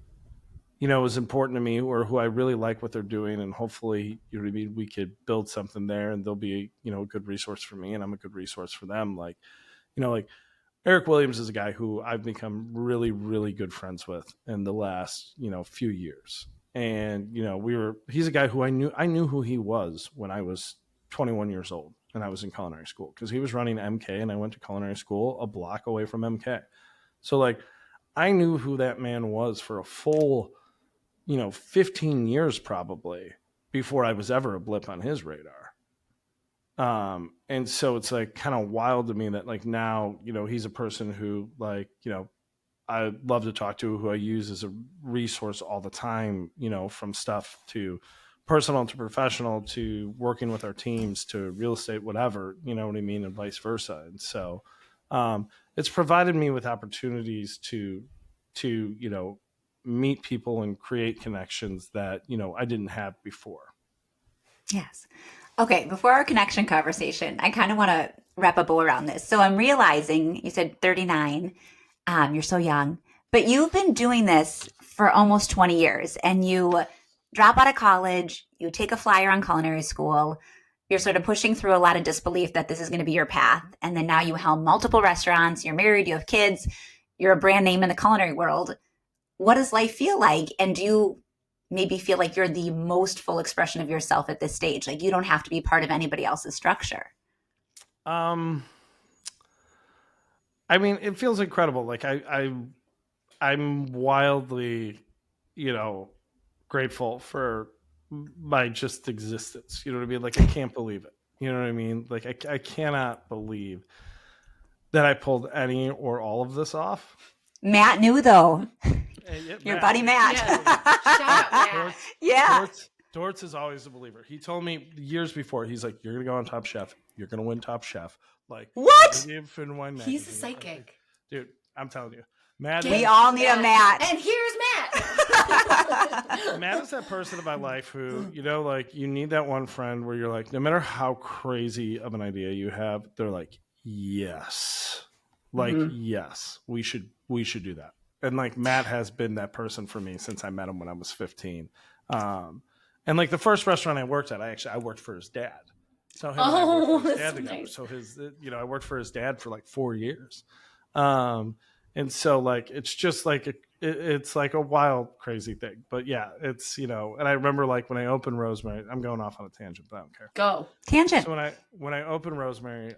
you know, is important to me or who I really like what they're doing. And hopefully, you know what I mean, we could build something there and they'll be, you know, a good resource for me and I'm a good resource for them. Like, you know, like Eric Williams is a guy who I've become really, really good friends with in the last, you know, few years. And, you know, he's a guy who I knew who he was when I was 21 years old and I was in culinary school because he was running MK and I went to culinary school a block away from MK. So like, I knew who that man was for a full, you know, 15 years probably before I was ever a blip on his radar. And so it's like kind of wild to me that like now, you know, he's a person who like, you know, I love to talk to, who I use as a resource all the time, you know, from stuff to personal to professional to working with our teams to real estate, whatever, you know what I mean? And vice versa. And so, it's provided me with opportunities to, you know, meet people and create connections that, you know, I didn't have before. Yes. Okay. Before our connection conversation, I kind of want to wrap a bow around this. So I'm realizing you said 39, you're so young, but you've been doing this for almost 20 years and you drop out of college, you take a flyer on culinary school, you're sort of pushing through a lot of disbelief that this is going to be your path. And then now you helm multiple restaurants, you're married, you have kids, you're a brand name in the culinary world. What does life feel like? And do you maybe feel like you're the most full expression of yourself at this stage? Like you don't have to be part of anybody else's structure. I mean, it feels incredible. Like I'm wildly, you know, grateful for my just existence. You know what I mean? Like I can't believe it. You know what I mean? Like I cannot believe that I pulled any or all of this off. Matt knew though. Your buddy Matt. Yeah. Shout out, Matt. Yeah. Dortz is always a believer. He told me years before, he's like, you're going to go on Top Chef. You're going to win Top Chef. Like, what? He's a psychic. Dude, I'm telling you. Matt, we all need a Matt. And here's Matt. Matt is that person in my life who, like you need that one friend where you're like, no matter how crazy of an idea you have, they're like, yes, like yes, we should do that. And like Matt has been that person for me since I met him when I was 15. And like the first restaurant I worked at, I worked for his dad. So him and I worked for his dad together. Nice. So I worked for his dad for like 4 years. And so like, it's just like, it's like a wild, crazy thing. But yeah, it's, and I remember like when I opened Rosemary, I'm going off on a tangent, but I don't care. Go. Tangent. So when I opened Rosemary,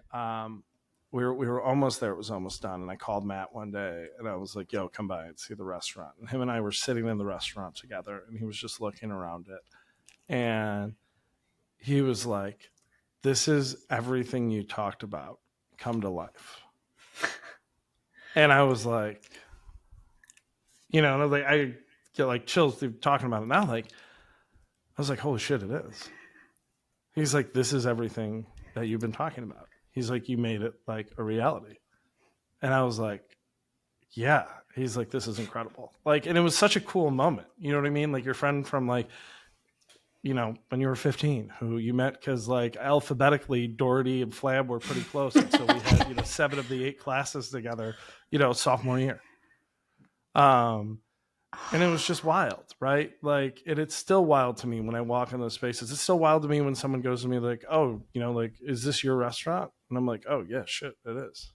we were almost there. It was almost done. And I called Matt one day and I was like, yo, come by and see the restaurant. And him and I were sitting in the restaurant together and he was just looking around it. And he was like, this is everything you talked about come to life. And I was like, and I was like, I get like chills through talking about it now. Like, I was like, holy shit, it is. He's like, this is everything that you've been talking about. He's like, you made it like a reality. And I was like, yeah. He's like, this is incredible. Like, and it was such a cool moment. You know what I mean? Like your friend from like, when you were 15, who you met because like alphabetically Doherty and Flamm were pretty close. And so we had, 7 of the 8 classes together, sophomore year. And it was just wild, right? Like, and it's still wild to me when I walk in those spaces. It's still wild to me when someone goes to me like, oh, like, is this your restaurant? And I'm like, oh yeah, shit, it is.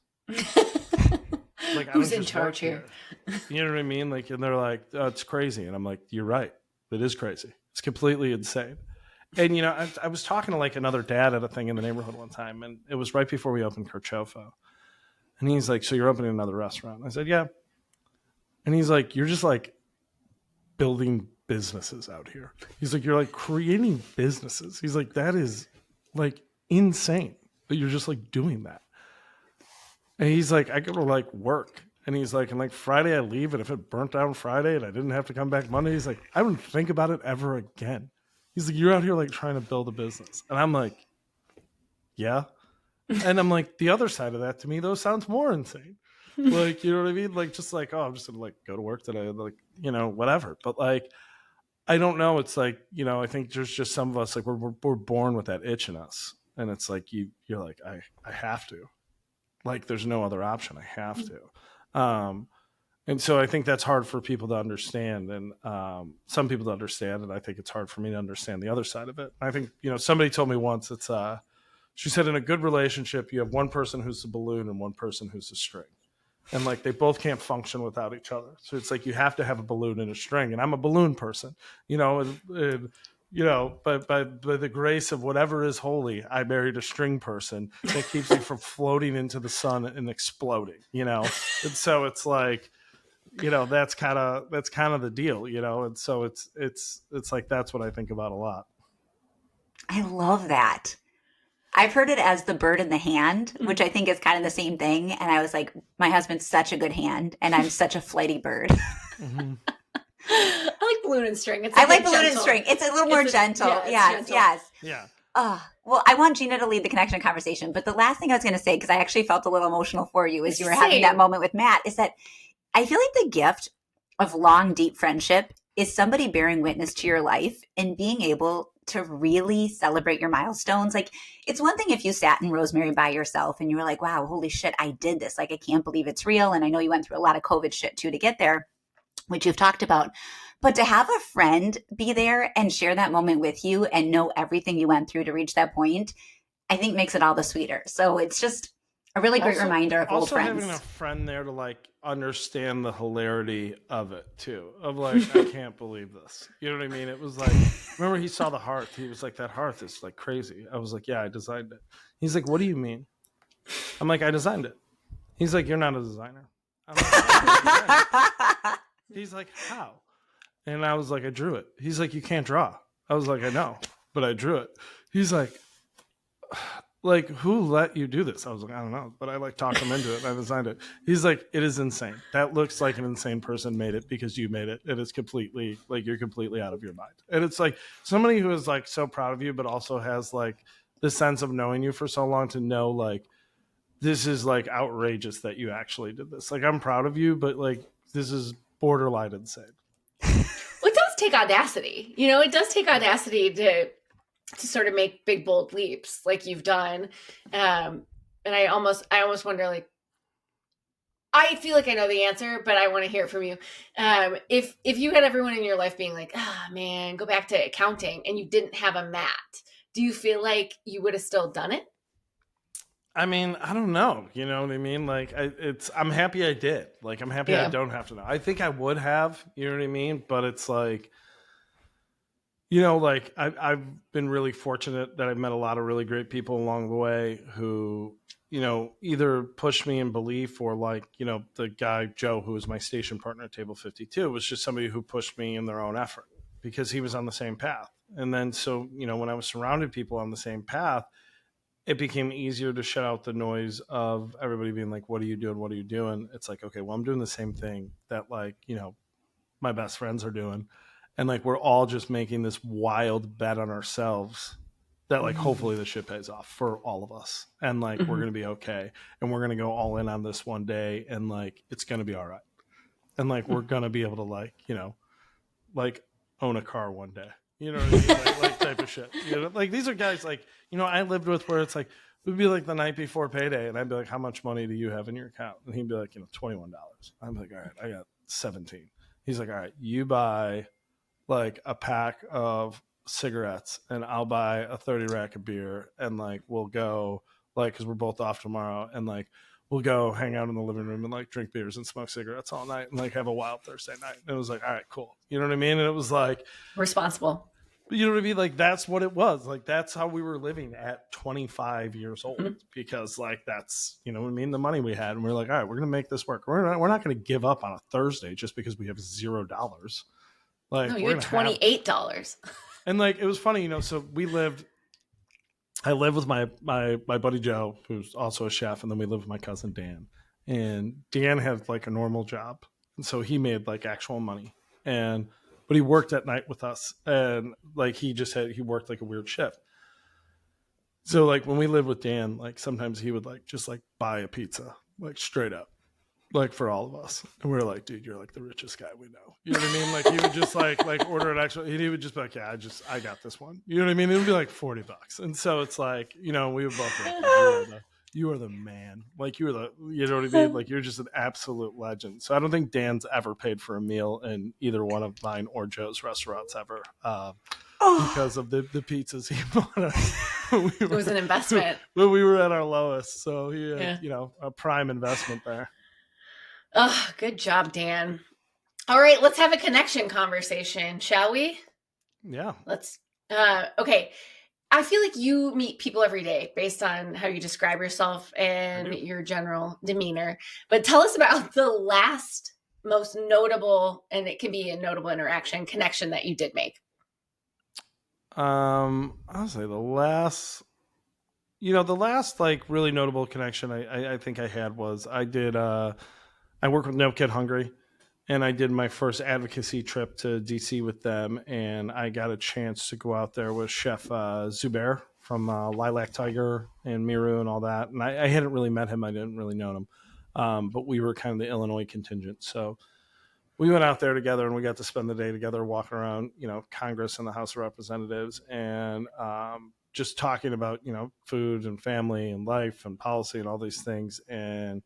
Like, who's in charge here? You know what I mean? Like, and they're like, oh, it's crazy. And I'm like, you're right. It is crazy. It's completely insane. And, I was talking to like another dad at a thing in the neighborhood one time, and it was right before we opened Carciofo. And he's like, so you're opening another restaurant? I said, yeah. And he's like, you're just like building businesses out here. He's like, you're like creating businesses. He's like, that is like insane that you're just like doing that. And he's like, I go to like work. And he's like, and like Friday I leave, and if it burnt down Friday and I didn't have to come back Monday, he's like, I wouldn't think about it ever again. He's like, you're out here like trying to build a business. And I'm like, yeah. And I'm like, the other side of that to me, though, sounds more insane. Like, you know what I mean? Like, just like, oh, I'm just gonna like go to work today, like, whatever. But like, I don't know. It's like, I think there's just some of us, like we're born with that itch in us. And it's like, you're like, I have to. Like, there's no other option. I have to. And so I think that's hard for people to understand, and some people to understand, and I think it's hard for me to understand the other side of it. I think, somebody told me once, she said, in a good relationship, you have one person who's the balloon and one person who's the string. And like, they both can't function without each other. So it's like, you have to have a balloon and a string. And I'm a balloon person, but by the grace of whatever is holy, I married a string person that keeps me from floating into the sun and exploding, And so it's like, that's kind of the deal, And so it's like, that's what I think about a lot. I love that. I've heard it as the bird in the hand, which I think is kind of the same thing. And I was like, my husband's such a good hand and I'm such a flighty bird. Mm-hmm. I like balloon and string. I like balloon and string. It's a little more gentle. Yes. Yeah. Well, I want Jeana to lead the connection conversation. But the last thing I was going to say, because I actually felt a little emotional for you as you were having that moment with Matt, is that I feel like the gift of long, deep friendship is somebody bearing witness to your life and being able to really celebrate your milestones. Like, it's one thing if you sat in Rosemary by yourself and you were like, wow, holy shit, I did this. Like, I can't believe it's real. And I know you went through a lot of COVID shit too to get there, which you've talked about. But to have a friend be there and share that moment with you and know everything you went through to reach that point, I think makes it all the sweeter. So it's just a really great reminder of old friends. Also having a friend there to like understand the hilarity of it too. Of like, I can't believe this. You know what I mean? It was like, remember he saw the hearth. He was like, that hearth is like crazy. I was like, yeah, I designed it. He's like, what do you mean? I'm like, I designed it. He's like, you're not a designer. I'm like, "I He's like, how? And I was like, I drew it. He's like, you can't draw. I was like, I know, but I drew it. He's like, who let you do this? I was like, I don't know, but I like talked him into it. And I designed it. He's like, it is insane. That looks like an insane person made it because you made it. It is completely like, you're completely out of your mind. And it's like somebody who is like so proud of you, but also has like the sense of knowing you for so long to know like, this is like outrageous that you actually did this. Like, I'm proud of you, but like, this is borderline insane. Well, it does take audacity. It does take audacity to sort of make big, bold leaps like you've done. And I almost wonder, like, I feel like I know the answer, but I want to hear it from you. If you had everyone in your life being like, man, go back to accounting, and you didn't have a mat, do you feel like you would have still done it? I mean, I don't know. You know what I mean? Like, I'm happy I did. Like, I'm happy I don't have to know. I think I would have, you know what I mean? But it's like, like I've been really fortunate that I've met a lot of really great people along the way who, either pushed me in belief or like, the guy, Joe, who was my station partner at Table 52, was just somebody who pushed me in their own effort because he was on the same path. And then, so, when I was surrounded people on the same path, it became easier to shut out the noise of everybody being like, what are you doing? What are you doing? It's like, okay, well, I'm doing the same thing that like, my best friends are doing. And like, we're all just making this wild bet on ourselves that like, hopefully the shit pays off for all of us. And like, we're going to be okay. And we're going to go all in on this one day. And like, it's going to be all right. And like, we're going to be able to like, like own a car one day. You know what I mean? Like type of shit. Like these are guys like, I lived with where it's like, it would be like the night before payday. And I'd be like, how much money do you have in your account? And he'd be like, $21. I'm like, all right, I got 17. He's like, all right, you buy like a pack of cigarettes and I'll buy a 30 rack of beer. And like, we'll go like, cause we're both off tomorrow. And like, we'll go hang out in the living room and like drink beers and smoke cigarettes all night and like have a wild Thursday night. And it was like, all right, cool. You know what I mean? And it was like responsible. You know what I mean? Like, that's what it was. Like, that's how we were living at 25 years old because, like, that's, what I mean? The money we had. And we are like, all right, we're going to make this work. We're not going to give up on a Thursday just because we have $0. Like, no, you had $28. And, like, it was funny, so I lived with my buddy Joe, who's also a chef. And then we lived with my cousin Dan. And Dan had, like, a normal job. And so he made, like, actual money. But he worked at night with us and like he worked like a weird shift. So like when we lived with Dan, like sometimes he would like just like buy a pizza, like straight up, like for all of us. And we were like, dude, you're like the richest guy we know. You know what I mean? Like he would just like order an extra, he would just be like, yeah, I got this one. You know what I mean? It would be like $40. And so it's like, we would both be like, you are the man. Like you know what I mean? Like you're just an absolute legend. So I don't think Dan's ever paid for a meal in either one of mine or Joe's restaurants ever because of the pizzas he bought us. It was an investment. When we were at our lowest. So he had, a prime investment there. Oh, good job, Dan. All right, let's have a connection conversation, shall we? Yeah. Let's. Okay. I feel like you meet people every day based on how you describe yourself and your general demeanor. But tell us about the last most notable, and it can be a notable interaction, connection that you did make. I'll say the last like really notable connection I think I had was I work with No Kid Hungry. And I did my first advocacy trip to DC with them, and I got a chance to go out there with Chef Zubair from Lilac Tiger and Miru and all that. And I hadn't really met him. I didn't really know him. But we were kind of the Illinois contingent. So we went out there together, and we got to spend the day together walking around, Congress and the House of Representatives and just talking about, food and family and life and policy and all these things. And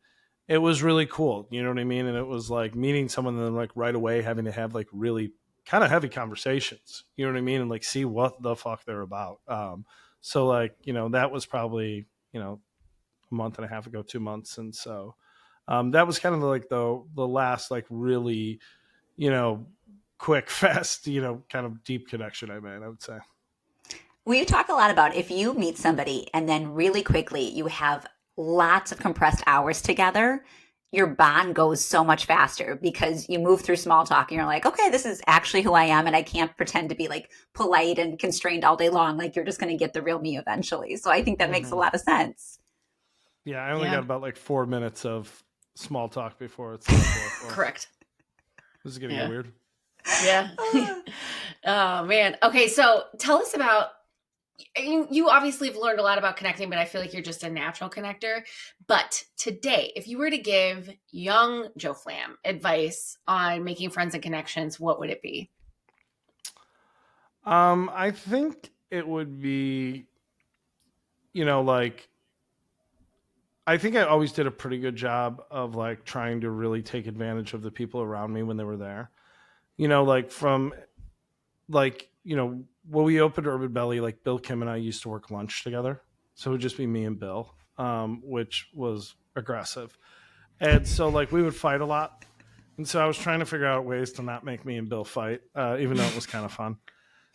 it was really cool. You know what I mean? And it was like meeting someone and then like right away having to have like really kind of heavy conversations, you know what I mean? And like see what the fuck they're about. So like, that was probably, a month and a half ago, 2 months. And so that was kind of like the last like really, quick, fast, kind of deep connection I made, I would say. Well, you talk a lot about if you meet somebody and then really quickly you have lots of compressed hours together, your bond goes so much faster because you move through small talk and you're like, okay, this is actually who I am. And I can't pretend to be like polite and constrained all day long. Like you're just going to get the real me eventually. So I think that makes a lot of sense. Yeah. I only got about like 4 minutes of small talk before it's like, correct. This is getting weird. Yeah. Oh man. Okay. So tell us about you obviously have learned a lot about connecting, but I feel like you're just a natural connector. But today, if you were to give young Joe Flamm advice on making friends and connections, what would it be? I think it would be, like, I think I always did a pretty good job of like trying to really take advantage of the people around me when they were there. Like from like, when we opened Urban Belly, like Bill Kim and I used to work lunch together. So it would just be me and Bill, which was aggressive. And so like we would fight a lot. And so I was trying to figure out ways to not make me and Bill fight, even though it was kind of fun.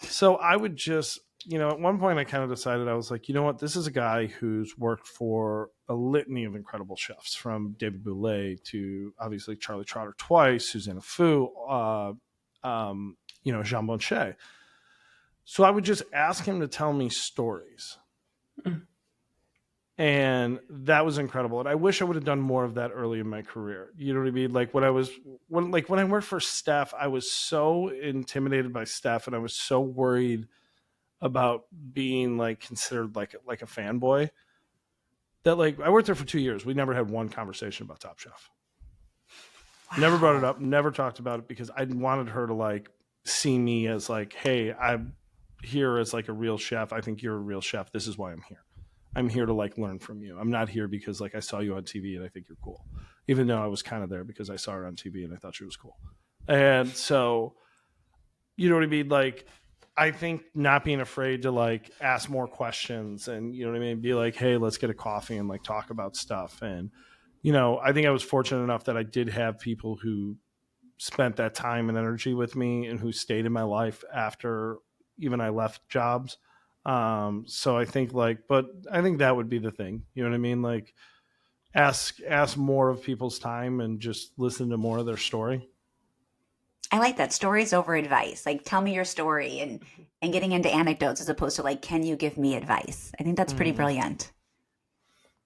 So I would just, at one point I kind of decided, I was like, you know what? This is a guy who's worked for a litany of incredible chefs, from David Bouley to obviously Charlie Trotter twice, Susanna Fu, Jean Bonchet. So I would just ask him to tell me stories. And that was incredible. And I wish I would have done more of that early in my career. You know what I mean? Like when I worked for Steph, I was so intimidated by Steph, and I was so worried about being like considered like a fanboy, that like I worked there for 2 years. We never had one conversation about Top Chef. Wow. Never brought it up, never talked about it, because I wanted her to like see me as like, hey, I'm here as like a real chef. I think you're a real chef. This is why I'm here. I'm here to like learn from you. I'm not here because like I saw you on TV and I think you're cool, even though I was kind of there because I saw her on TV and I thought she was cool. And so, you know what I mean? Like, I think not being afraid to like ask more questions, and you know what I mean? Be like, hey, let's get a coffee and like talk about stuff. And, I think I was fortunate enough that I did have people who spent that time and energy with me and who stayed in my life after even I left jobs. So I think but I think that would be the thing, you know what I mean? Like ask more of people's time and just listen to more of their story. I like that. Stories over advice. Like, tell me your story, and getting into anecdotes as opposed to like, can you give me advice? I think that's pretty brilliant.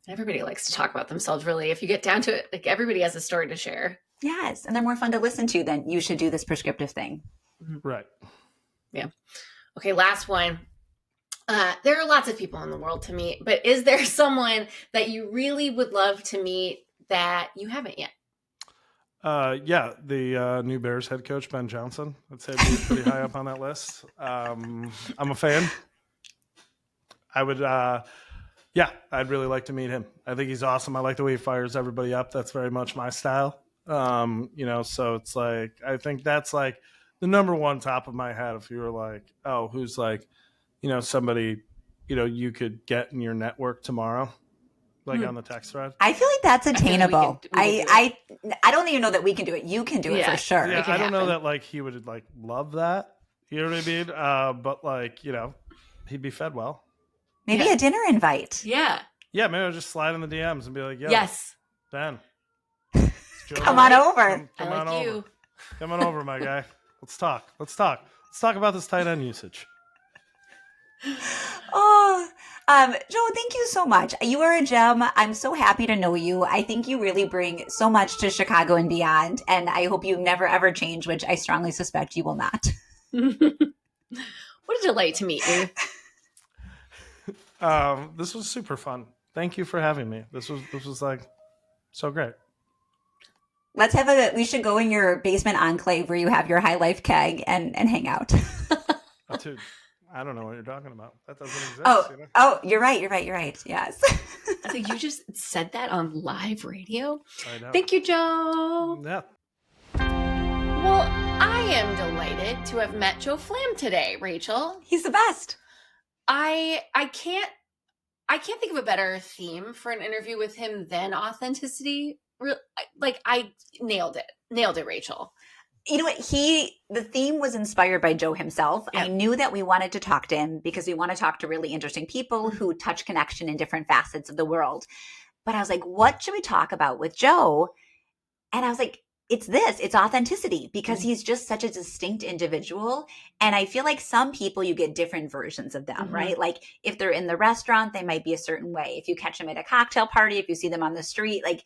Everybody likes to talk about themselves, really. If you get down to it, like everybody has a story to share. Yes. And they're more fun to listen to than you should do this prescriptive thing. Right. Yeah. Okay. Last one. There are lots of people in the world to meet, but is there someone that you really would love to meet that you haven't yet? Yeah, the new Bears head coach, Ben Johnson. I'd say he's pretty high up on that list. I'm a fan. I would, I'd really like to meet him. I think he's awesome. I like the way he fires everybody up. That's very much my style. So it's like, I think that's like the number one top of my head. If you were like, oh, who's like, somebody, you could get in your network tomorrow, like on the text thread. I feel like that's attainable. I don't even know that we can do it. You can do it for sure. Yeah, I don't know that like he would like love that. You know what I mean? But like, he'd be fed well. Maybe a dinner invite. Yeah. Yeah, maybe I'll just slide in the DMs and be like, yes, Ben. Come on over. Come I on like over. you. Come on over, my guy. Let's talk. Let's talk about this tight end usage. Oh, Joe, thank you so much. You are a gem. I'm so happy to know you. I think you really bring so much to Chicago and beyond, and I hope you never ever change, which I strongly suspect you will not. What a delight to meet you. This was super fun. Thank you for having me. This was like so great. We should go in your basement enclave where you have your high life keg and hang out. Oh, dude, I don't know what you're talking about. That doesn't exist. Oh, you're right. Yes. So you just said that on live radio? I know. Thank you, Joe. Yeah. Well, I am delighted to have met Joe Flamm today, Rachel. He's the best. I can't think of a better theme for an interview with him than authenticity. Like, I nailed it, Rachel. You know what? The theme was inspired by Joe himself. Yeah. I knew that we wanted to talk to him because we want to talk to really interesting people who touch connection in different facets of the world. But I was like, what should we talk about with Joe? And I was like, it's authenticity, because he's just such a distinct individual. And I feel like some people, you get different versions of them, right? Like if they're in the restaurant, they might be a certain way. If you catch them at a cocktail party, if you see them on the street, like,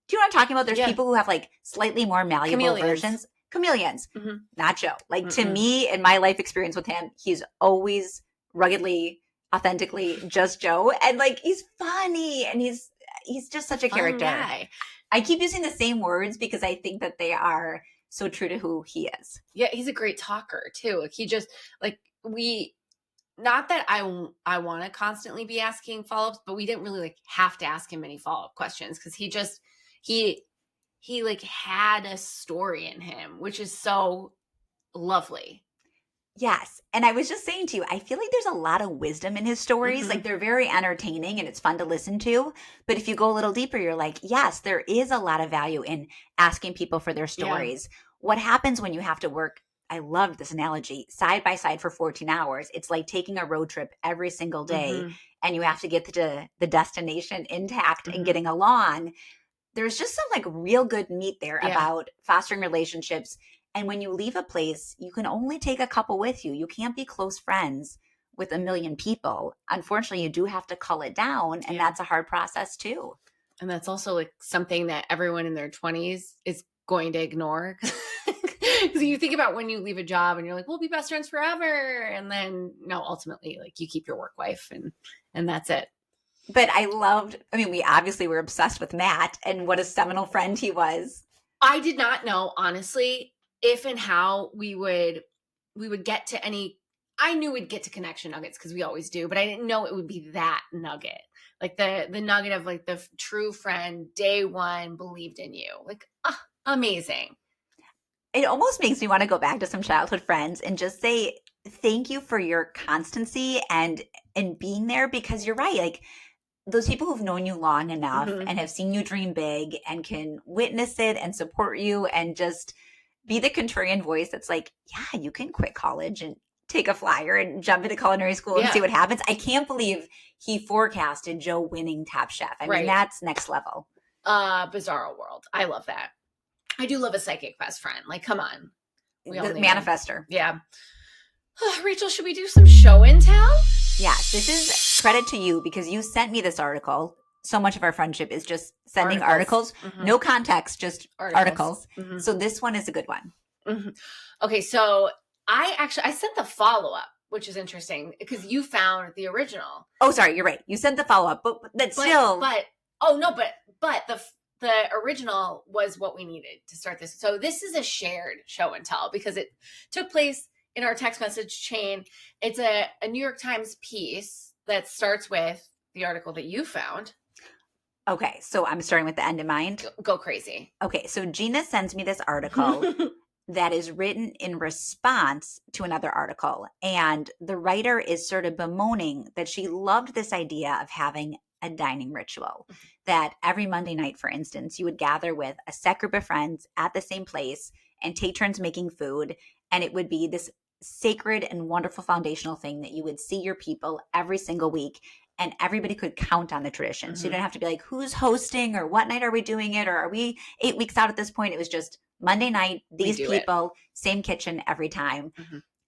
do you know what I'm talking about? There's people who have like slightly more malleable versions. Chameleons, not Joe. Like to me, in my life experience with him, he's always ruggedly authentically just Joe. And like, he's funny and he's just such a Fun character. guy. I keep using the same words because I think that they are so true to who he is. Yeah, he's a great talker too. Like he just like not that I want to constantly be asking follow-ups, but we didn't really like have to ask him any follow-up questions because he like had a story in him, which is so lovely. Yes. And I was just saying to you, I feel like there's a lot of wisdom in his stories. Like they're very entertaining and it's fun to listen to. But if you go a little deeper, you're like, yes, there is a lot of value in asking people for their stories. Yeah. What happens when you have to work, I loved this analogy, side by side for 14 hours. It's like taking a road trip every single day and you have to get to the destination intact and getting along. There's just some like real good meat there about fostering relationships. And when you leave a place, you can only take a couple with you. You can't be close friends with a million people. Unfortunately, you do have to cull it down. And that's a hard process too. And that's also like something that everyone in their 20s is going to ignore. Because you think about when you leave a job and you're like, we'll be best friends forever. And then no, ultimately like you keep your work wife and that's it. But we obviously were obsessed with Matt and what a seminal friend he was. I did not know, honestly, if and how we would get to any. I knew we'd get to connection nuggets because we always do, but I didn't know it would be that nugget, like the nugget of like the true friend, day one, believed in you, like amazing. It almost makes me want to go back to some childhood friends and just say thank you for your constancy and being there, because you're right, like those people who've known you long enough and have seen you dream big and can witness it and support you and just be the contrarian voice that's like, yeah, you can quit college and take a flyer and jump into culinary school and see what happens. I can't believe he forecasted Joe winning Top Chef. I mean, that's next level. Bizarro world. I love that. I do love a psychic best friend. Like, come on. The manifester. Yeah. Rachel, should we do some show and tell? Yes, this is credit to you because you sent me this article. So much of our friendship is just sending articles. No context, just articles. So this one is a good one. Okay, so I sent the follow-up, which is interesting because you found the original. Oh, sorry, you're right. You sent the follow-up, but the original was what we needed to start this. So this is a shared show and tell because it took place in our text message chain. It's a New York Times piece that starts with the article that you found. Okay, so I'm starting with the end in mind. Go crazy. Okay, so Jeana sends me this article that is written in response to another article. And the writer is sort of bemoaning that she loved this idea of having a dining ritual. That every Monday night, for instance, you would gather with a set group of friends at the same place and take turns making food. And it would be this sacred and wonderful foundational thing that you would see your people every single week and everybody could count on the tradition. So you don't have to be like, who's hosting or what night are we doing it? Or are we 8 weeks out at this point? It was just Monday night, these people, same kitchen every time.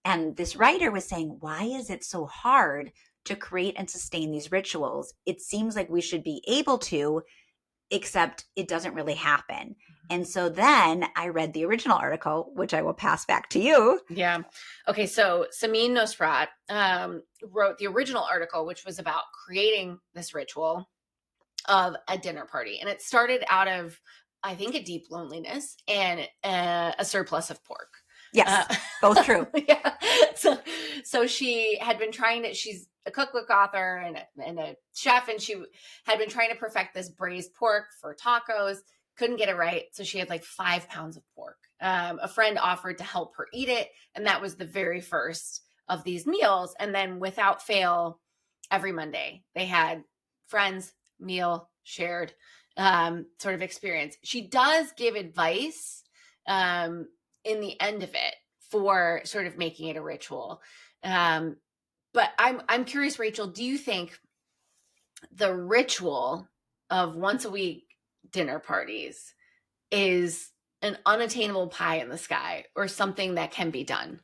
And this writer was saying, why is it so hard to create and sustain these rituals? It seems like we should be able to, except it doesn't really happen. And so then I read the original article, which I will pass back to you. Yeah. Okay. So Samin Nosrat wrote the original article, which was about creating this ritual of a dinner party. And it started out of, I think, a deep loneliness and a surplus of pork. Yes, both true. Yeah. So she had been trying to, she's a cookbook author and a chef, and she had been trying to perfect this braised pork for tacos. Couldn't get it right. So she had like 5 pounds of pork. A friend offered to help her eat it. And that was the very first of these meals. And then without fail, every Monday they had friends, meal, shared sort of experience. She does give advice in the end of it for sort of making it a ritual. But I'm curious, Rachel, do you think the ritual of once a week dinner parties is an unattainable pie in the sky or something that can be done?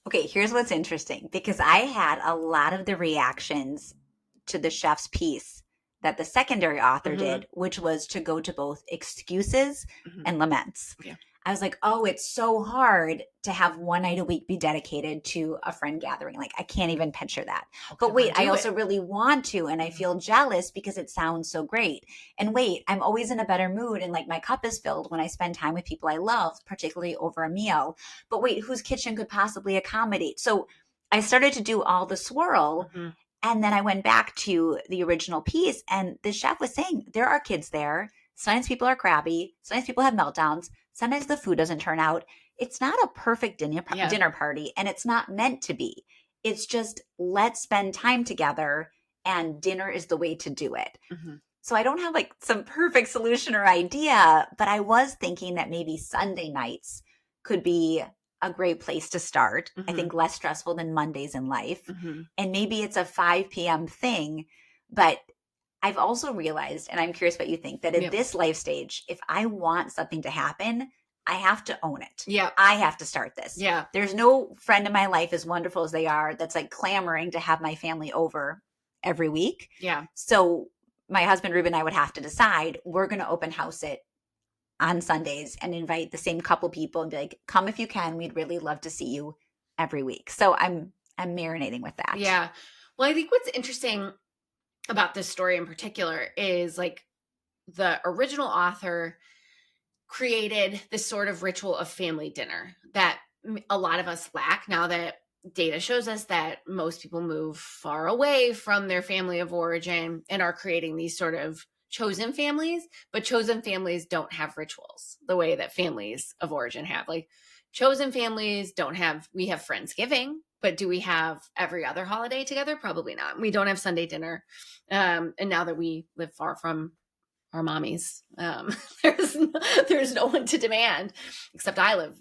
Okay, here's what's interesting, because I had a lot of the reactions to the chef's piece that the secondary author did, which was to go to both excuses and laments. Yeah. I was like, oh, it's so hard to have one night a week be dedicated to a friend gathering. Like, I can't even picture that. But wait, I also really want to, and I feel jealous because it sounds so great. And wait, I'm always in a better mood and like my cup is filled when I spend time with people I love, particularly over a meal. But wait, whose kitchen could possibly accommodate? So I started to do all the swirl. Mm-hmm. And then I went back to the original piece, and the chef was saying there are kids there. Sometimes people are crabby. Sometimes people have meltdowns. Sometimes the food doesn't turn out. It's not a perfect dinner party, and it's not meant to be. It's just, let's spend time together, and dinner is the way to do it. Mm-hmm. So I don't have like some perfect solution or idea, but I was thinking that maybe Sunday nights could be a great place to start. Mm-hmm. I think less stressful than Mondays in life. Mm-hmm. And maybe it's a 5 p.m. thing, but I've also realized, and I'm curious what you think, that at this life stage, if I want something to happen, I have to own it. Yeah. I have to start this. Yeah. There's no friend in my life, as wonderful as they are, that's like clamoring to have my family over every week. Yeah. So my husband, Ruben, and I would have to decide, we're going to open house it on Sundays and invite the same couple people and be like, come if you can. We'd really love to see you every week. So I'm marinating with that. Yeah. Well, I think what's interesting about this story in particular is like the original author created this sort of ritual of family dinner that a lot of us lack now that data shows us that most people move far away from their family of origin and are creating these sort of chosen families, but chosen families don't have rituals the way that families of origin have. Like chosen families we have Friendsgiving, but do we have every other holiday together? Probably not. We don't have Sunday dinner. And now that we live far from our mommies, there's no one to demand, except I live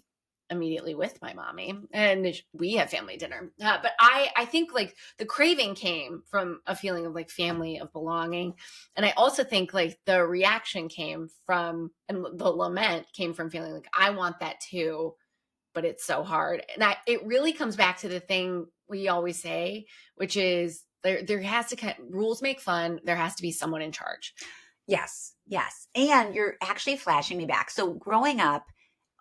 immediately with my mommy and we have family dinner. But I think like the craving came from a feeling of like family, of belonging. And I also think like the reaction came from, and the lament came from feeling like I want that too, but it's so hard. And it really comes back to the thing we always say, which is there has to rules make fun. There has to be someone in charge. Yes. Yes. And you're actually flashing me back. So growing up,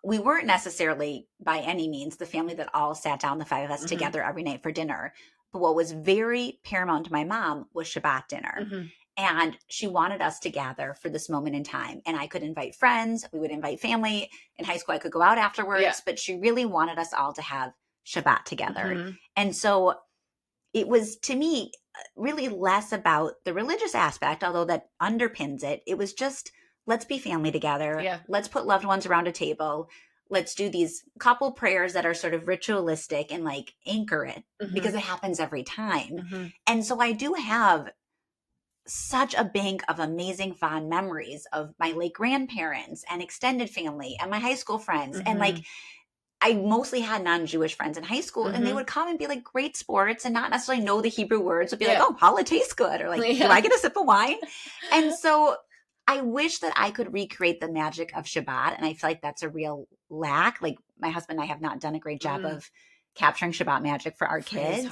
we weren't necessarily by any means the family that all sat down, the 5 of us together every night for dinner. But what was very paramount to my mom was Shabbat dinner. Mm-hmm. And she wanted us to gather for this moment in time. And I could invite friends. We would invite family. In high school, I could go out afterwards. But she really wanted us all to have Shabbat together. Mm-hmm. And so it was, to me, really less about the religious aspect, although that underpins it. It was just, let's be family together. Yeah. Let's put loved ones around a table. Let's do these couple prayers that are sort of ritualistic and like anchor it because it happens every time. Mm-hmm. And so I do have such a bank of amazing fond memories of my late grandparents and extended family and my high school friends. And like, I mostly had non-Jewish friends in high school and they would come and be like great sports and not necessarily know the Hebrew words, would be like, oh, challah tastes good. Or like, do I get a sip of wine? And so I wish that I could recreate the magic of Shabbat. And I feel like that's a real lack. Like my husband and I have not done a great job of capturing Shabbat magic for our kids.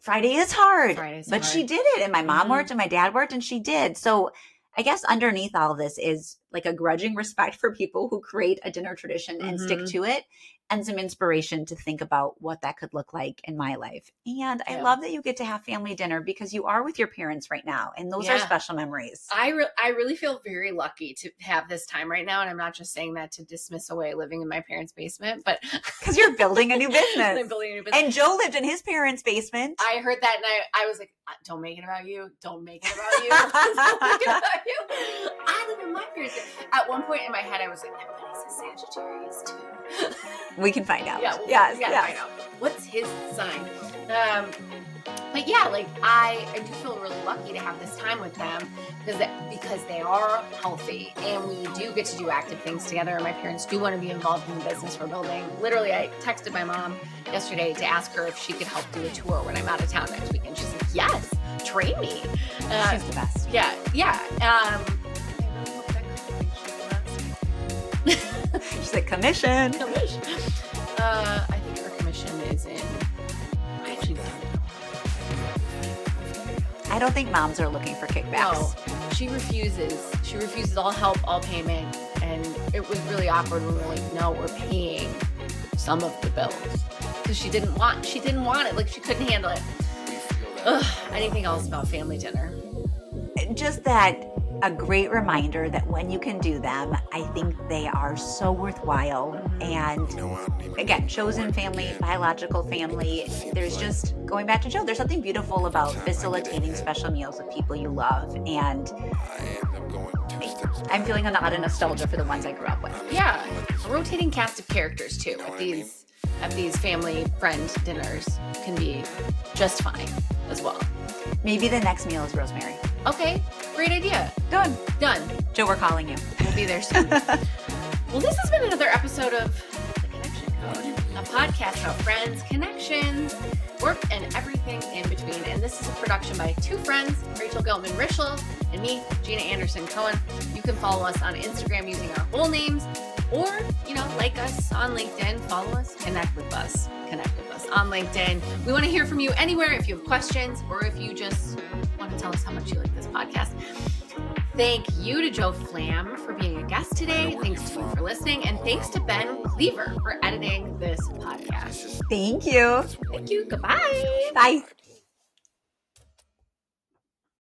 Friday is hard. But she did it. And my mom worked and my dad worked and she did. So I guess underneath all of this is like a grudging respect for people who create a dinner tradition and stick to it, and some inspiration to think about what that could look like in my life. And I love that you get to have family dinner because you are with your parents right now. And those are special memories. I really feel very lucky to have this time right now. And I'm not just saying that to dismiss away living in my parents' basement, but because you're building a new business. I'm building a new business. And Joe lived in his parents' basement. I heard that and I was like, don't make it about you. Don't make it about you. Don't make it about you. I live in my parents' basement. At one point in my head, I was like, my buddy's a Sagittarius too. We can find out. Yeah, we gotta find out. What's his sign? But yeah, like I do feel really lucky to have this time with them because they are healthy and we do get to do active things together. And my parents do want to be involved in the business we're building. Literally, I texted my mom yesterday to ask her if she could help do a tour when I'm out of town next weekend. She's like, yes, train me. She's the best. Yeah. She's like, commission. I think her commission is in. I actually don't know. I don't think moms are looking for kickbacks. No, she refuses. She refuses all help, all payment, And it was really awkward when we were like, no, we're paying some of the bills. Because she didn't want it. Like, she couldn't handle it. Ugh, anything else about family dinner? Just that a great reminder that when you can do them, I think they are so worthwhile. And again, chosen family, biological family, there's just, going back to Joe, there's something beautiful about facilitating special meals with people you love. And I'm feeling a lot of nostalgia for the ones I grew up with. Yeah, a rotating cast of characters too at these family friend dinners can be just fine as well. Maybe the next meal is rosemary. Okay, great idea. Done. Joe, we're calling you. We'll be there soon. Well, this has been another episode of The Connection Code, a podcast about friends, connections, work, and everything in between. And this is a production by two friends, Rachel Rachel, and me, Jeana Anderson Cohen. You can follow us on Instagram using our whole names, or, like us on LinkedIn, follow us, connect with us on LinkedIn. We want to hear from you anywhere if you have questions, or if you just want to tell us how much you like this podcast. Thank you to Joe Flamm for being a guest today. Thanks to you for listening. And thanks to Ben Cleaver for editing this podcast. Thank you. Thank you. Goodbye. Bye.